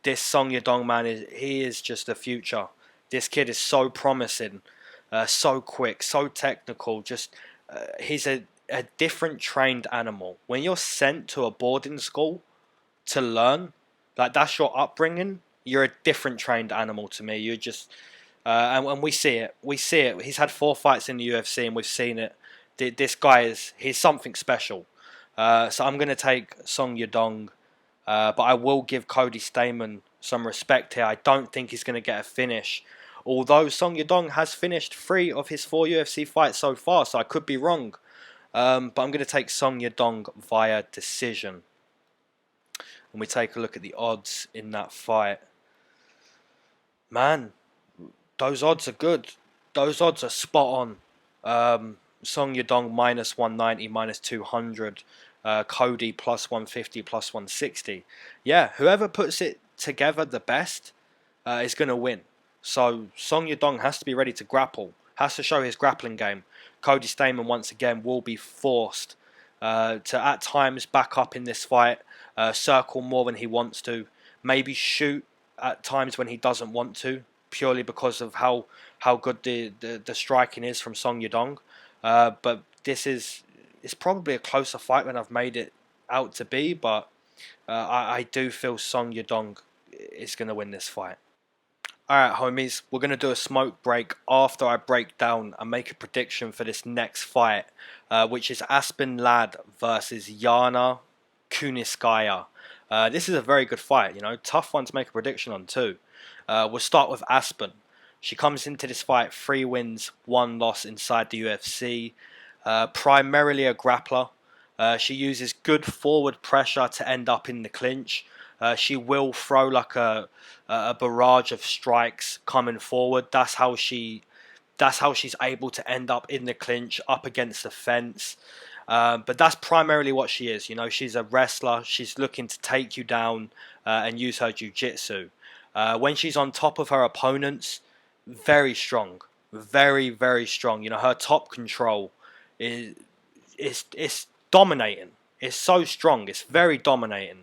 Speaker 3: This Song Yadong man he is just the future. This kid is so promising, so quick, so technical. He's a different trained animal. When you're sent to a boarding school to learn, like that's your upbringing, you're a different trained animal to me. You're just and we see it. We see it. He's had 4 fights in the UFC, and we've seen it. This guy he's something special. So I'm going to take Song Yadong, but I will give Cody Stamann some respect here. I don't think he's going to get a finish. Although Song Yadong has finished 3 of his 4 UFC fights so far, so I could be wrong. But I'm going to take Song Yadong via decision. And we take a look at the odds in that fight. Man, those odds are good. Those odds are spot on. Song Yadong minus 190, minus 200. Cody plus 150, plus 160. Yeah, whoever puts it together the best is going to win. So Song Yadong has to be ready to grapple, has to show his grappling game. Cody Stamann once again will be forced to at times back up in this fight, circle more than he wants to, maybe shoot at times when he doesn't want to, purely because of how good the striking is from Song Yadong. But it's probably a closer fight than I've made it out to be, but I do feel Song Yadong is going to win this fight. Alright homies, we're going to do a smoke break after I break down and make a prediction for this next fight, which is Aspen Ladd versus Yana Kunitskaya. This is a very good fight, you know, tough one to make a prediction on too. We'll start with Aspen. She comes into this fight 3 wins, 1 loss inside the UFC. Primarily a grappler. She uses good forward pressure to end up in the clinch. She will throw like a barrage of strikes coming forward. That's how she's able to end up in the clinch, up against the fence. But that's primarily what she is. You know, she's a wrestler. She's looking to take you down and use her jiu-jitsu. When she's on top of her opponents, very strong, very, very strong. You know, her top control is dominating. It's so strong. It's very dominating.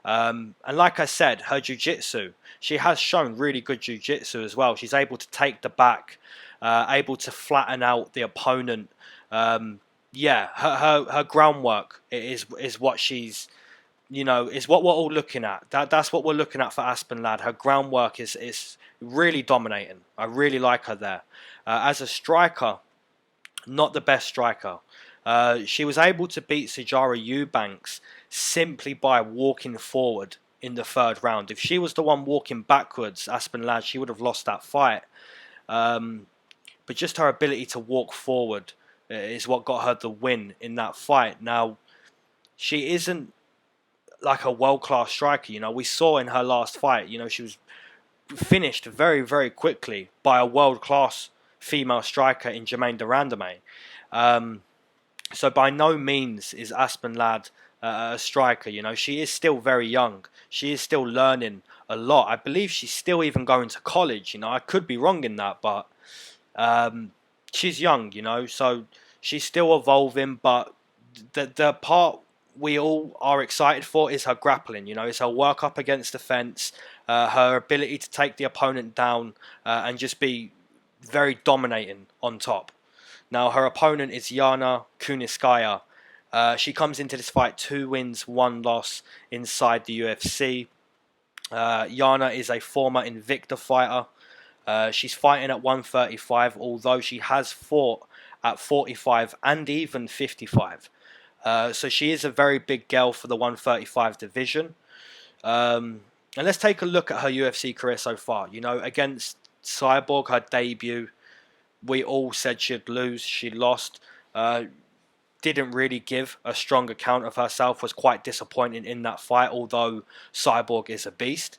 Speaker 3: And like I said, her jiu-jitsu, she has shown really good jiu-jitsu as well. She's able to take the back, able to flatten out the opponent. Yeah, her groundwork is what she's, you know, is what we're all looking at. That's what we're looking at for Aspen Ladd. Her groundwork is really dominating. I really like her there. As a striker, not the best striker. She was able to beat Sijara Eubanks simply by walking forward in the 3rd round. If she was the one walking backwards, Aspen Ladd, she would have lost that fight. But just her ability to walk forward is what got her the win in that fight. Now, she isn't like a world-class striker. You know, we saw in her last fight, you know, she was finished very, very quickly by a world-class female striker in Germaine de Randamie. So by no means is Aspen Ladd a striker. You know, she is still very young. She is still learning a lot. I believe she's still even going to college. You know, I could be wrong in that, but she's young. You know, so she's still evolving. But the part we all are excited for is her grappling. You know, it's her work up against the fence, her ability to take the opponent down and just be very dominating on top. Now, her opponent is Yana Kunitskaya. She comes into this fight 2 wins, 1 loss inside the UFC. Yana is a former Invicta fighter. She's fighting at 135, although she has fought at 45 and even 55. So she is a very big girl for the 135 division. And let's take a look at her UFC career so far. You know, against Cyborg, her debut, we all said she'd lose. She lost. Didn't really give a strong account of herself. Was quite disappointing in that fight, although Cyborg is a beast.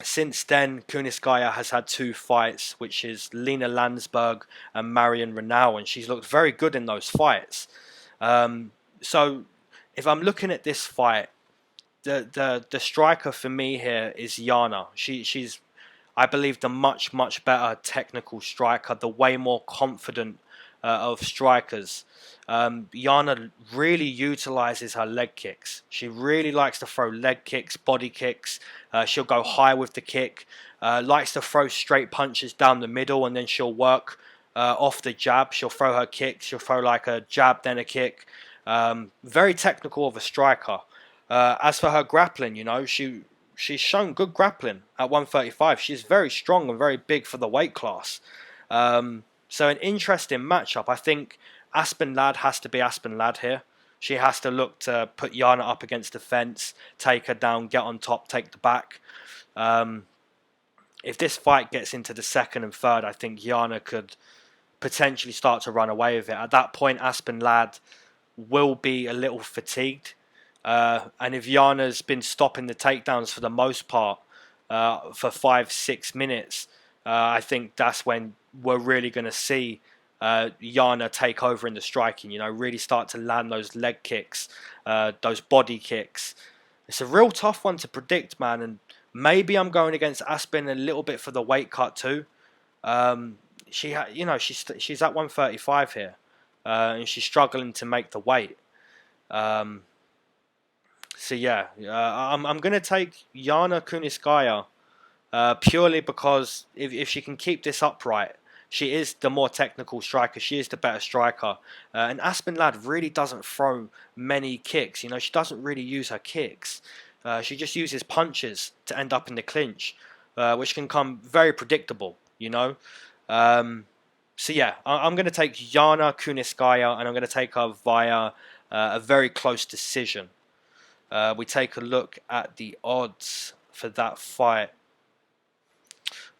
Speaker 3: Since then, Kunitskaya has had 2 fights, which is Lena Landsberg and Marion Renaud, and she's looked very good in those fights. So, if I'm looking at this fight, the striker for me here is Yana. She's, I believe, the much better technical striker, the way more confident of strikers. Yana really utilizes her leg kicks. She really likes to throw leg kicks, body kicks. She'll go high with the kick. Likes to throw straight punches down the middle, and then she'll work off the jab. She'll throw her kicks. She'll throw like a jab, then a kick. Very technical of a striker. As for her grappling, you know, she's shown good grappling at 135. She's very strong and very big for the weight class. So an interesting matchup. I think Aspen Ladd has to be Aspen Ladd here. She has to look to put Yana up against the fence, take her down, get on top, take the back. If this fight gets into the 2nd and 3rd, I think Yana could potentially start to run away with it. At that point, Aspen Ladd will be a little fatigued. And if Yana's been stopping the takedowns for the most part for 5-6 minutes, I think that's when we're really going to see Yana take over in the striking. You know, really start to land those leg kicks, those body kicks. It's a real tough one to predict, man. And maybe I'm going against Aspen a little bit for the weight cut too. She's at 135 here, and she's struggling to make the weight. So yeah, I'm going to take Yana Kunitskaya purely because if she can keep this upright, she is the more technical striker. She is the better striker. And Aspen Ladd really doesn't throw many kicks. You know, she doesn't really use her kicks. She just uses punches to end up in the clinch, which can come very predictable, you know. So yeah, I'm going to take Yana Kunitskaya, and I'm going to take her via a very close decision. We take a look at the odds for that fight.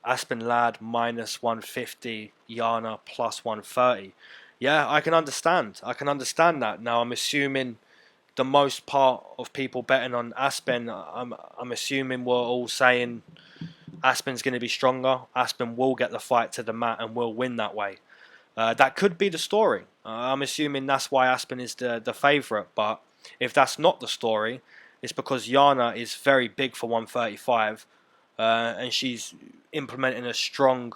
Speaker 3: Aspen Ladd minus 150, Yana plus 130. Yeah, I can understand. I can understand that. Now, I'm assuming the most part of people betting on Aspen, I'm assuming we're all saying Aspen's going to be stronger. Aspen will get the fight to the mat and will win that way. That could be the story. I'm assuming that's why Aspen is the favourite. But if that's not the story, it's because Yana is very big for 135. And she's implementing a strong,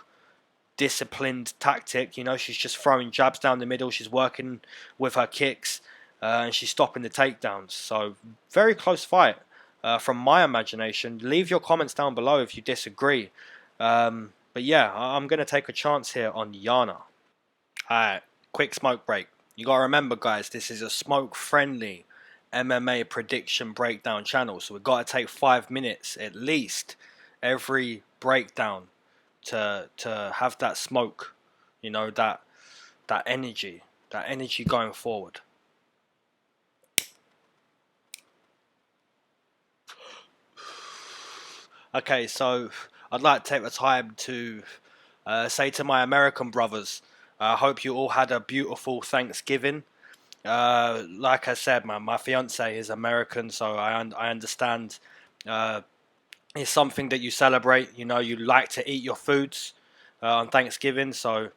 Speaker 3: disciplined tactic. You know, she's just throwing jabs down the middle. She's working with her kicks, and she's stopping the takedowns. So, very close fight from my imagination. Leave your comments down below if you disagree. But yeah, I'm going to take a chance here on Yana. Alright, quick smoke break. You got to remember, guys, this is a smoke-friendly MMA prediction breakdown channel. So, we've got to take 5 minutes at least every breakdown to have that smoke, you know, that energy going forward. Okay, so I'd like to take the time to say to my American brothers, I hope you all had a beautiful Thanksgiving. Like I said, man, my fiance is American, so I understand. It's something that you celebrate. You know, you like to eat your foods on Thanksgiving. So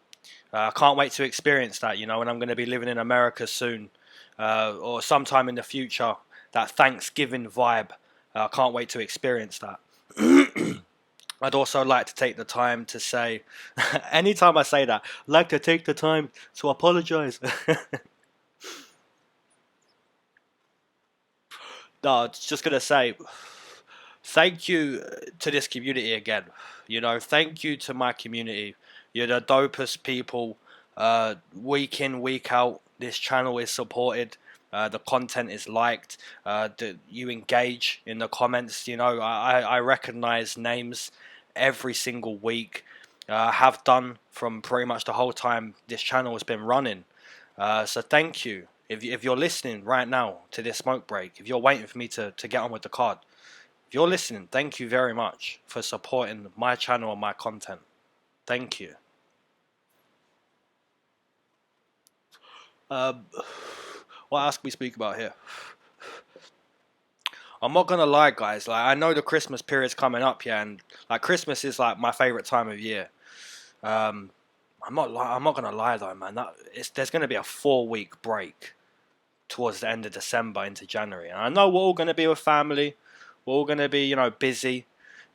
Speaker 3: I can't wait to experience that, you know, and I'm going to be living in America soon or sometime in the future. That Thanksgiving vibe I can't wait to experience that. I'd also like to take the time to say, anytime I say that, I'd like to take the time to apologize. No, I was just going to say, thank you to this community again. You know, thank you to my community. You're the dopest people. Week in, week out, this channel is supported. The content is liked. You engage in the comments. You know, I recognize names every single week. Have done from pretty much the whole time this channel has been running. So thank you. If you're listening right now to this smoke break, if you're waiting for me to get on with the card, if you're listening, thank you very much for supporting my channel and my content. Thank you. What else can we speak about here? I'm not gonna lie, guys. Like, I know the Christmas period's coming up, yeah, and like Christmas is like my favorite time of year. I'm not gonna lie though, man. There's gonna be a 4-week break towards the end of December into January, and I know we're all gonna be with family. We're all gonna be, you know, busy,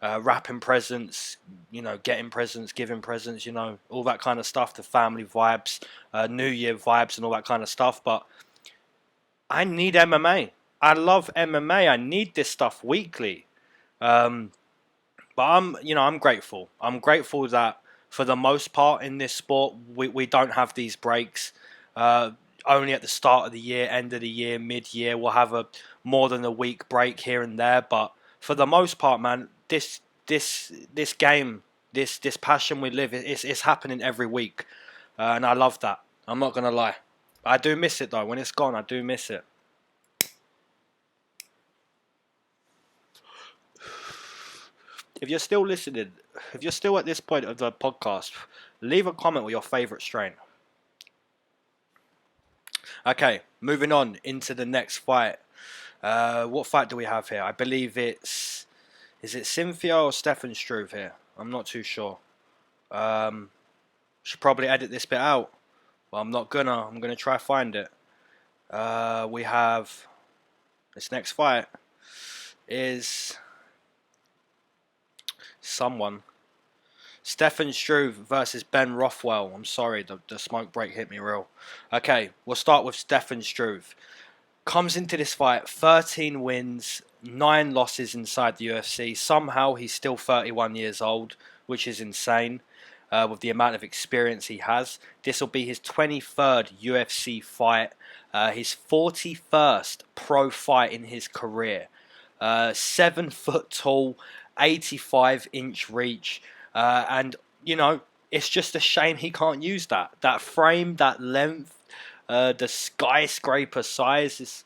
Speaker 3: wrapping presents, you know, getting presents, giving presents, you know, all that kind of stuff. The family vibes, New Year vibes, and all that kind of stuff. But I need MMA. I love MMA. I need this stuff weekly. But I'm grateful. I'm grateful that for the most part in this sport, we don't have these breaks. Only at the start of the year, end of the year, mid-year, we'll have more than a week break here and there. But for the most part, man, this game, this passion we live, it's happening every week, and I love that. I'm not gonna lie. I do miss it though. When it's gone, I do miss it. If you're still listening, if you're still at this point of the podcast, leave a comment with your favourite strain. Okay, moving on into the next fight. What fight do we have here? I believe is it Cynthia or Stefan Struve here? I'm not too sure. Should probably edit this bit out. Well, I'm not gonna. I'm gonna try find it. We have this next fight is someone. Stefan Struve versus Ben Rothwell. I'm sorry, the smoke break hit me real. Okay, we'll start with Stefan Struve. Comes into this fight, 13 wins, 9 losses inside the UFC. Somehow he's still 31 years old, which is insane with the amount of experience he has. This will be his 23rd UFC fight, his 41st pro fight in his career. 7 foot tall, 85-inch reach. And, you know, it's just a shame he can't use that. That frame, that length, the skyscraper size.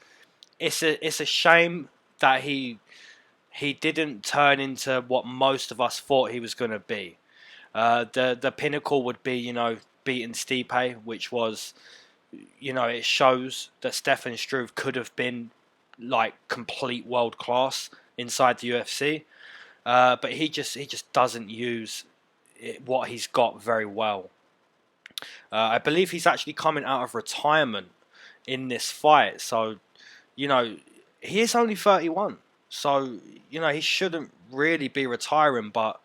Speaker 3: It's a shame that he didn't turn into what most of us thought he was going to be. The pinnacle would be, you know, beating Stipe, which was, you know, it shows that Stefan Struve could have been like complete world class inside the UFC. But he just doesn't use what he's got very well. I believe he's actually coming out of retirement in this fight. So, you know, he is only 31. So, you know, he shouldn't really be retiring, but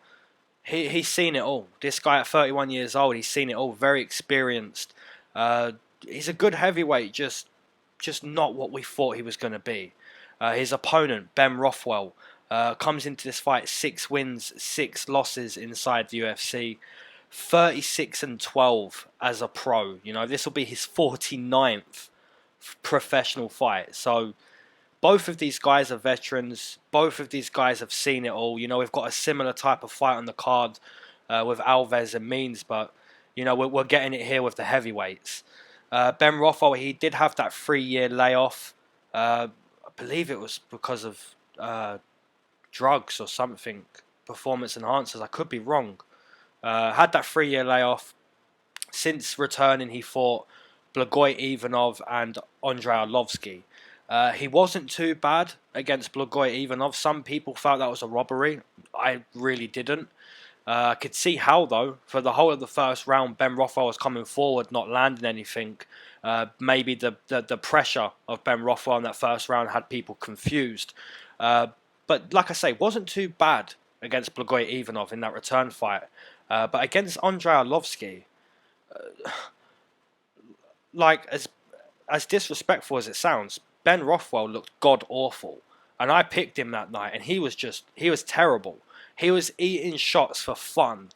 Speaker 3: he's seen it all. This guy at 31 years old, he's seen it all. Very experienced. He's a good heavyweight, just not what we thought he was going to be. His opponent, Ben Rothwell, comes into this fight 6 wins, 6 losses inside the UFC, 36-12 as a pro. You know, this will be his 49th professional fight. So both of these guys are veterans. Both of these guys have seen it all. You know, we've got a similar type of fight on the card with Alves and Means, but you know, we're getting it here with the heavyweights. Ben Rothwell, he did have that 3-year layoff. I believe it was because of drugs or something, performance enhancers. I could be wrong. Had that 3-year layoff. Since returning, he fought Blagoy Ivanov and Andrei Arlovsky. He wasn't too bad against Blagoy Ivanov. Some people felt that was a robbery. I really didn't. I could see how, though. For the whole of the first round, Ben Rothwell was coming forward, not landing anything. Maybe the pressure of Ben Rothwell in that first round had people confused. But like I say, wasn't too bad against Blagoy Ivanov in that return fight. But against Andrei Arlovski, like as disrespectful as it sounds, Ben Rothwell looked god awful, and I picked him that night, and he was terrible. He was eating shots for fun,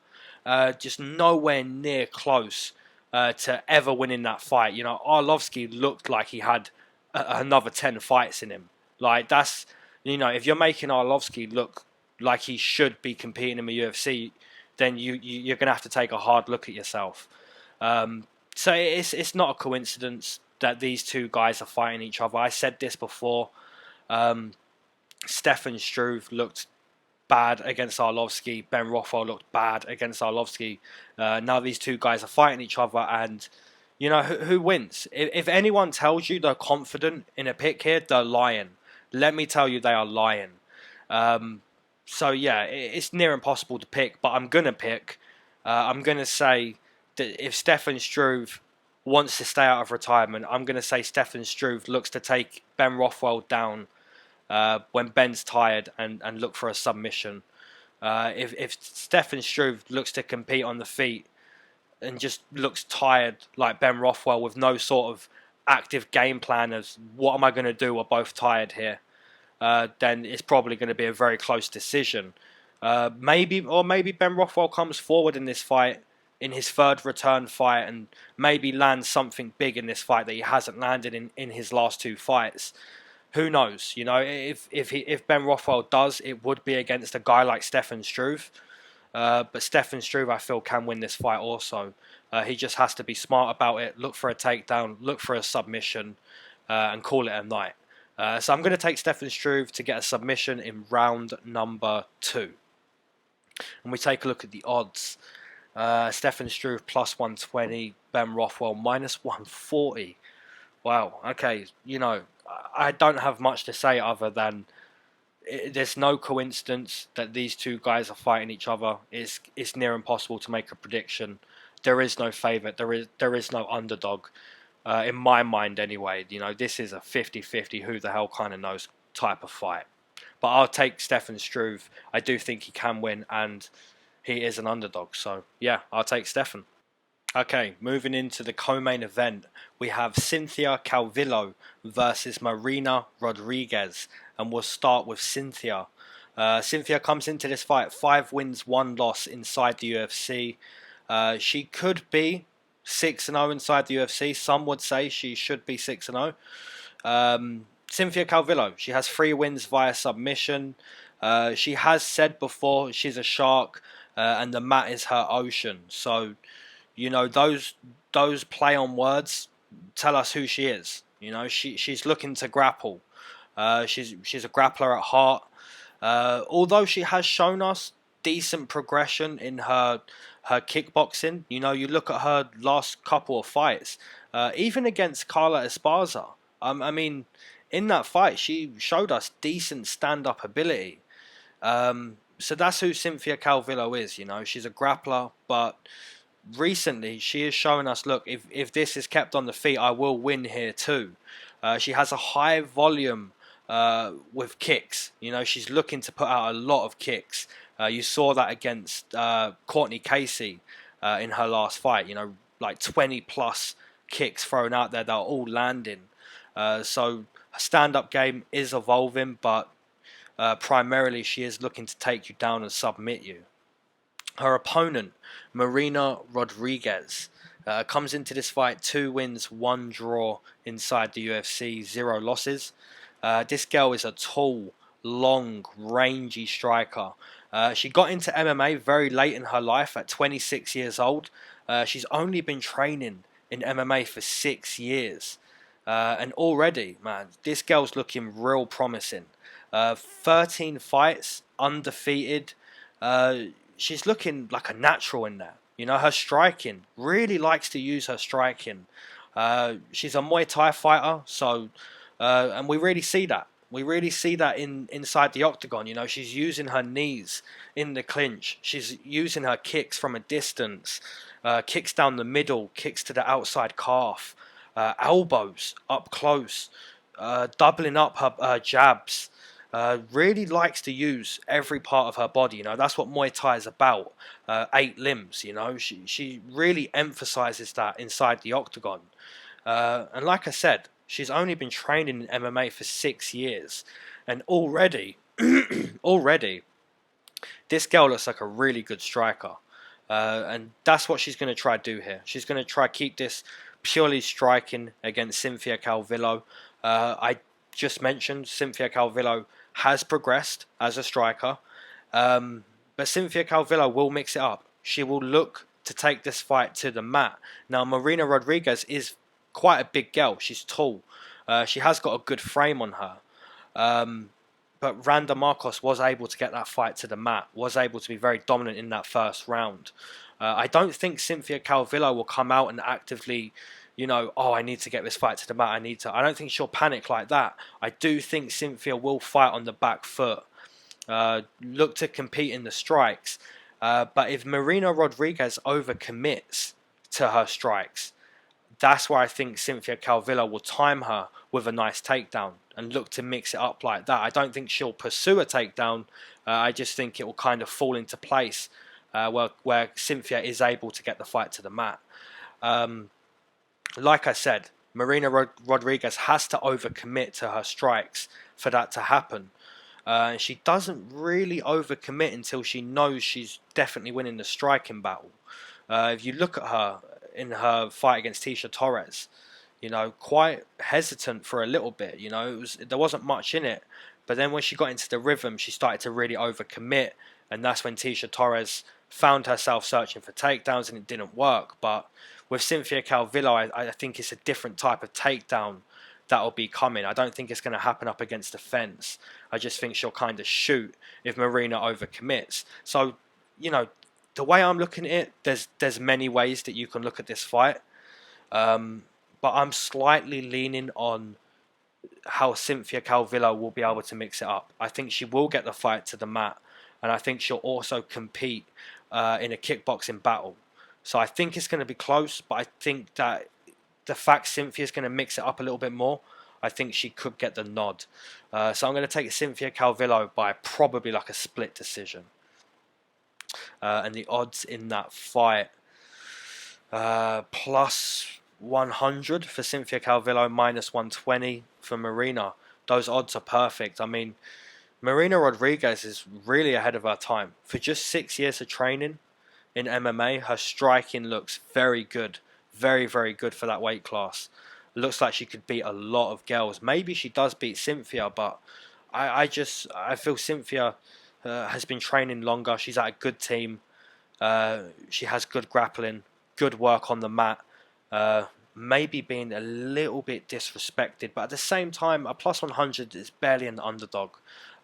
Speaker 3: just nowhere near close to ever winning that fight. You know, Arlovski looked like he had another 10 fights in him. Like that's, you know, if you're making Arlovski look like he should be competing in the UFC, then you're gonna have to take a hard look at yourself. So it's not a coincidence that these two guys are fighting each other. I said this before. Stefan Struve looked bad against Arlovski. Ben Rothwell looked bad against Arlovski. Now these two guys are fighting each other, and you know who wins. If anyone tells you they're confident in a pick here, they're lying. Let me tell you, they are lying. So yeah, it's near impossible to pick, but I'm gonna pick. I'm gonna say that if Stefan Struve wants to stay out of retirement, I'm gonna say Stefan Struve looks to take Ben Rothwell down when Ben's tired and look for a submission. If Stefan Struve looks to compete on the feet and just looks tired like Ben Rothwell with no sort of active game plan as what am I going to do, we're both tired here, then it's probably going to be a very close decision. Maybe Ben Rothwell comes forward in this fight, in his third return fight, and maybe lands something big in this fight that he hasn't landed in his last two fights. Who knows? You know, if Ben Rothwell does, it would be against a guy like Stefan Struve. But Stefan Struve, I feel, can win this fight also. He just has to be smart about it, look for a takedown, look for a submission, and call it a night. So I'm going to take Stefan Struve to get a submission in round number 2. And we take a look at the odds. Stefan Struve plus 120, Ben Rothwell minus 140. Wow, okay, you know, I don't have much to say other than there's no coincidence that these two guys are fighting each other. It's near impossible to make a prediction. There is no favourite. There is no underdog. In my mind anyway, you know, this is a 50-50 who the hell kind of knows type of fight. But I'll take Stefan Struve. I do think he can win, and he is an underdog. So yeah, I'll take Stefan. Okay, moving into the co-main event, we have Cynthia Calvillo versus Marina Rodriguez, and we'll start with Cynthia. Cynthia comes into this fight 5 wins, 1 loss inside the UFC. She could be 6-0 inside the UFC. Some would say she should be 6-0. Cynthia Calvillo, she has 3 wins via submission. She has said before she's a shark, and the mat is her ocean. So, you know, those play on words tell us who she is. You know, she's looking to grapple. She's a grappler at heart. Although she has shown us decent progression in her kickboxing. You know, you look at her last couple of fights, even against Carla Esparza. I mean, in that fight, she showed us decent stand-up ability. So that's who Cynthia Calvillo is. You know, she's a grappler, but recently she is showing us, look, if this is kept on the feet, I will win here too. She has a high volume with kicks. You know, she's looking to put out a lot of kicks. You saw that against Courtney Casey in her last fight. You know, like 20 plus kicks thrown out there that are all landing. So her stand-up game is evolving, but primarily she is looking to take you down and submit you. Her opponent, Marina Rodriguez, comes into this fight 2 wins, 1 draw inside the UFC, 0 losses. This girl is a tall, long, rangy striker. She got into MMA very late in her life at 26 years old. She's only been training in MMA for 6 years. And already, man, this girl's looking real promising. 13 fights, undefeated. She's looking like a natural in there. You know, her striking, really likes to use her striking. She's a Muay Thai fighter, so and we really see that. We really see that inside the octagon. You know, she's using her knees in the clinch. She's using her kicks from a distance, kicks down the middle, kicks to the outside calf, elbows up close, doubling up her jabs. really likes to use every part of her body. You know, that's what Muay Thai is about. 8 limbs. You know, she really emphasizes that inside the octagon. And like I said, she's only been training in MMA for 6 years, and already, already, this girl looks like a really good striker. And that's what she's going to try to do here. She's going to try to keep this purely striking against Cynthia Calvillo. I just mentioned Cynthia Calvillo has progressed as a striker, but Cynthia Calvillo will mix it up. She will look to take this fight to the mat. Now, Marina Rodriguez is quite a big girl. She's tall. She has got a good frame on her. But Randa Marcos was able to get that fight to the mat, was able to be very dominant in that first round. I don't think Cynthia Calvillo will come out and actively, you know, oh, I need to get this fight to the mat. I don't think she'll panic like that. I do think Cynthia will fight on the back foot, look to compete in the strikes. But if Marina Rodriguez overcommits to her strikes, that's where I think Cynthia Calvillo will time her with a nice takedown and look to mix it up like that. I don't think she'll pursue a takedown. I just think it will kind of fall into place where Cynthia is able to get the fight to the mat. Like I said, Marina Rodriguez has to overcommit to her strikes for that to happen. She doesn't really overcommit until she knows she's definitely winning the striking battle. If you look at her in her fight against Tisha Torres, you know, quite hesitant for a little bit. You know, there wasn't much in it, but then when she got into the rhythm, she started to really overcommit, and that's when Tisha Torres found herself searching for takedowns, and it didn't work. But with Cynthia Calvillo, I think it's a different type of takedown that'll be coming. I don't think it's going to happen up against the fence. I just think she'll kind of shoot if Marina overcommits. So, you know, the way I'm looking at it, there's many ways that you can look at this fight. But I'm slightly leaning on how Cynthia Calvillo will be able to mix it up. I think she will get the fight to the mat, and I think she'll also compete in a kickboxing battle. So I think it's going to be close, but I think that the fact Cynthia's going to mix it up a little bit more, I think she could get the nod. So I'm going to take Cynthia Calvillo by probably like a split decision. And the odds in that fight, plus 100 for Cynthia Calvillo, minus 120 for Marina. Those odds are perfect. I mean, Marina Rodriguez is really ahead of her time. For just 6 years of training in MMA, her striking looks very good. Very, very good for that weight class. Looks like she could beat a lot of girls. Maybe she does beat Cynthia, but I feel Cynthia has been training longer. She's at a good team. She has good grappling, good work on the mat. Maybe being a little bit disrespected, but at the same time, a plus 100 is barely an underdog.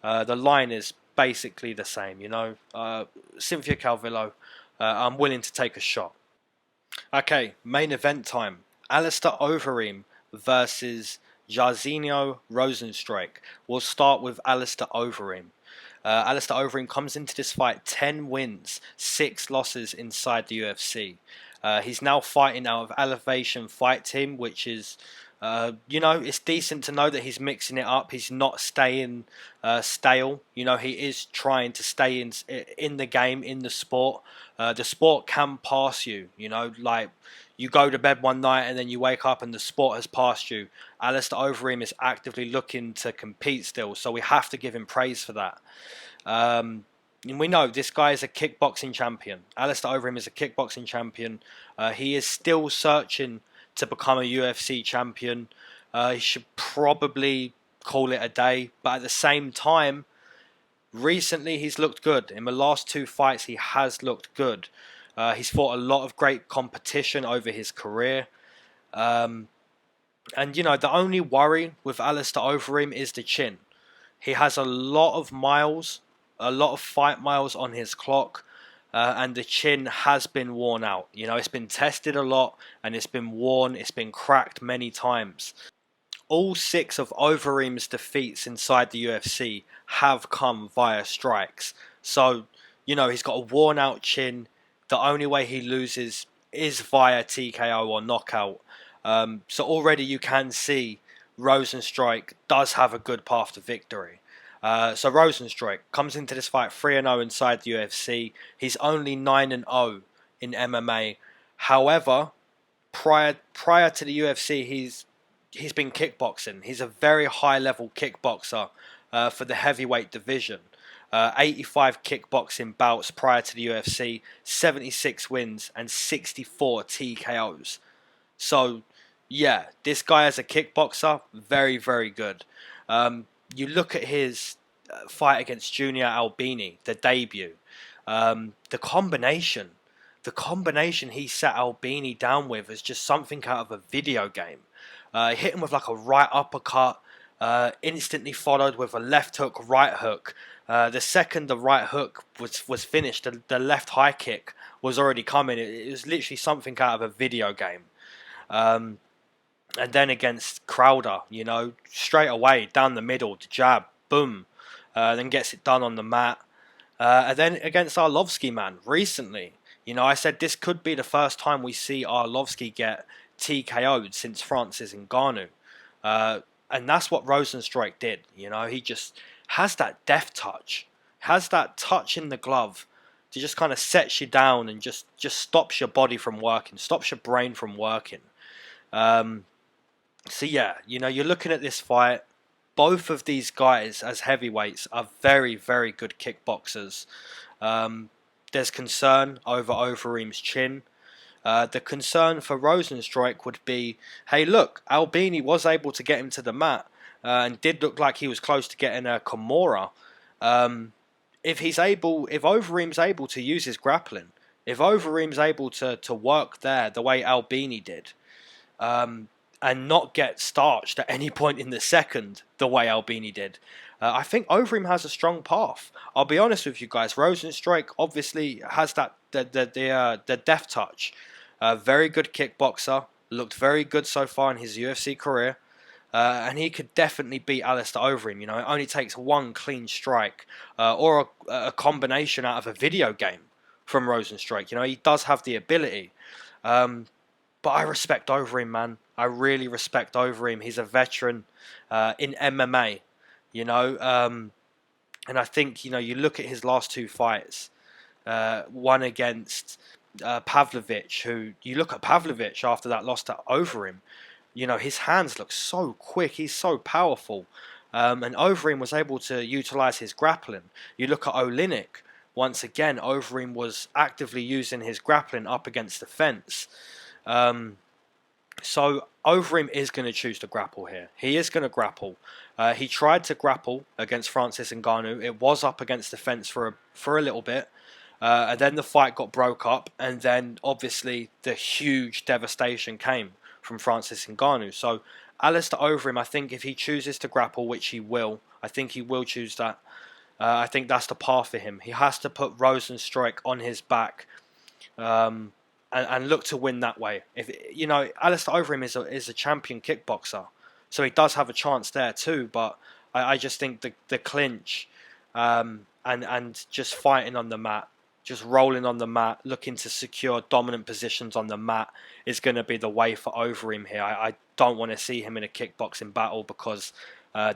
Speaker 3: The line is basically the same, you know. Cynthia Calvillo, I'm willing to take a shot. Okay, main event time. Alistair Overeem versus Jairzinho Rozenstruik. We'll start with Alistair Overeem. Alistair Overeem comes into this fight 10 wins, 6 losses inside the UFC. He's now fighting out of Elevation Fight Team, which is, you know, it's decent to know that he's mixing it up. He's not staying stale. You know, he is trying to stay in the game, in the sport. The sport can pass you, you know, like you go to bed one night and then you wake up and the sport has passed you. Alistair Overeem is actively looking to compete still, so we have to give him praise for that. And we know this guy is a kickboxing champion. Alistair Overeem is a kickboxing champion. He is still searching to become a UFC champion. He should probably call it a day, but at the same time, recently he's looked good. In the last 2 fights, he has looked good. He's fought a lot of great competition over his career. And, you know, the only worry with Alistair Overeem is the chin. He has a lot of miles, a lot of fight miles on his clock, and the chin has been worn out. You know, it's been tested a lot, and it's been worn, it's been cracked many times. All 6 of Overeem's defeats inside the UFC have come via strikes. So, you know, he's got a worn out chin. The only way he loses is via TKO or knockout. So already you can see Rozenstruik does have a good path to victory. So Rozenstruik comes into this fight 3-0 inside the UFC. He's only 9-0 in MMA. However, prior to the UFC, he's been kickboxing. He's a very high level kickboxer for the heavyweight division. 85 kickboxing bouts prior to the UFC, 76 wins and 64 TKOs. So, yeah, this guy as a kickboxer, very, very good. You look at his fight against Junior Albini, the debut. The combination he set Albini down with is just something out of a video game. He hit him with like a right uppercut, instantly followed with a left hook, right hook. The second the right hook was finished, the left high kick was already coming. It was literally something out of a video game. And then against Crowder, straight away down the middle, the jab, boom, then gets it done on the mat. And then against Arlovski, man, recently, I said this could be the first time we see Arlovski get TKO'd since Francis Ngannou. And that's what Rozenstruik did. He just has that death touch, has that touch in the glove to just kind of sets you down and just stops your body from working, stops your brain from working. So yeah, you're looking at this fight. Both of these guys as heavyweights are very, very good kickboxers. There's concern over Overeem's chin. The concern for Rozenstruik would be, hey, look, Albini was able to get him to the mat and did look like he was close to getting a Kimura. If Overeem's able to use his grappling, if Overeem's able to work there the way Albini did, and not get starched at any point in the second the way Albini did, I think Overeem has a strong path. I'll be honest with you guys. Rozenstruik obviously has that the death touch. Very good kickboxer. Looked very good so far in his UFC career. And he could definitely beat Alistair Overeem. It only takes one clean strike or a combination out of a video game from Rozenstruik. He does have the ability. But I respect Overeem, man. I really respect Overeem. He's a veteran in MMA. And I think, you look at his last two fights, one against Pavlovich, who, you look at Pavlovich after that loss to Overeem, his hands look so quick, he's so powerful, and Overeem was able to utilise his grappling. You look at Oleinik, once again, Overeem was actively using his grappling up against the fence. So Overeem is going to choose to grapple here. He is going to grapple. He tried to grapple against Francis Ngannou. It was up against the fence for a little bit. And then the fight got broke up. And then obviously the huge devastation came from Francis Ngannou. So Alistair Overeem, I think if he chooses to grapple, which he will, I think he will choose that. I think that's the path for him. He has to put Rozenstruik on his back. And look to win that way. If Alistair Overeem is a champion kickboxer, so he does have a chance there too. But I just think the clinch, and just fighting on the mat, just rolling on the mat, looking to secure dominant positions on the mat is going to be the way for Overeem here. I don't want to see him in a kickboxing battle because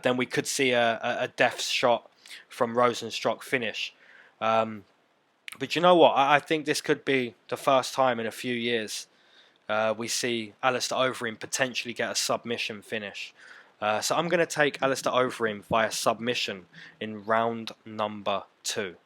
Speaker 3: then we could see a death shot from Rozenstruik finish. But you know what? I think this could be the first time in a few years we see Alistair Overeem potentially get a submission finish. So I'm going to take Alistair Overeem via submission in round number 2.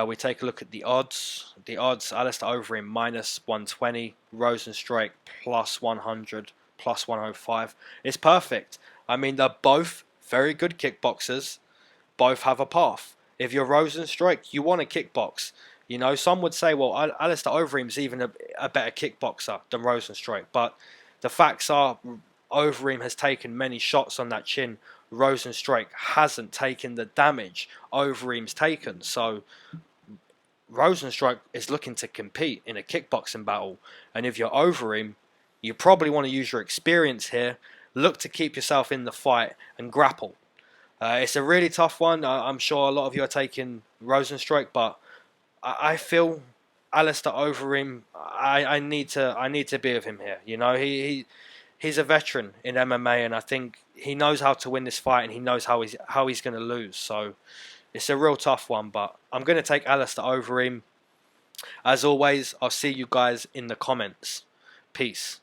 Speaker 3: We take a look at the odds. The odds, Alistair Overeem minus 120, Rozenstruik plus 100, plus 105. It's perfect. I mean, they're both very good kickboxers. Both have a path. If you're Rozenstruik, you want to kickbox. Some would say, well, Alistair Overeem's even a better kickboxer than Rozenstruik. But the facts are, Overeem has taken many shots on that chin. Rozenstruik hasn't taken the damage Overeem's taken. So Rozenstruik is looking to compete in a kickboxing battle. And if you're Overeem, you probably want to use your experience here. Look to keep yourself in the fight and grapple. It's a really tough one. I'm sure a lot of you are taking Rozenstruik, but I feel Alistair Overeem. I need to be with him here. he's a veteran in MMA, and I think he knows how to win this fight, and he knows how he's going to lose. So it's a real tough one, but I'm going to take Alistair over him. As always, I'll see you guys in the comments. Peace.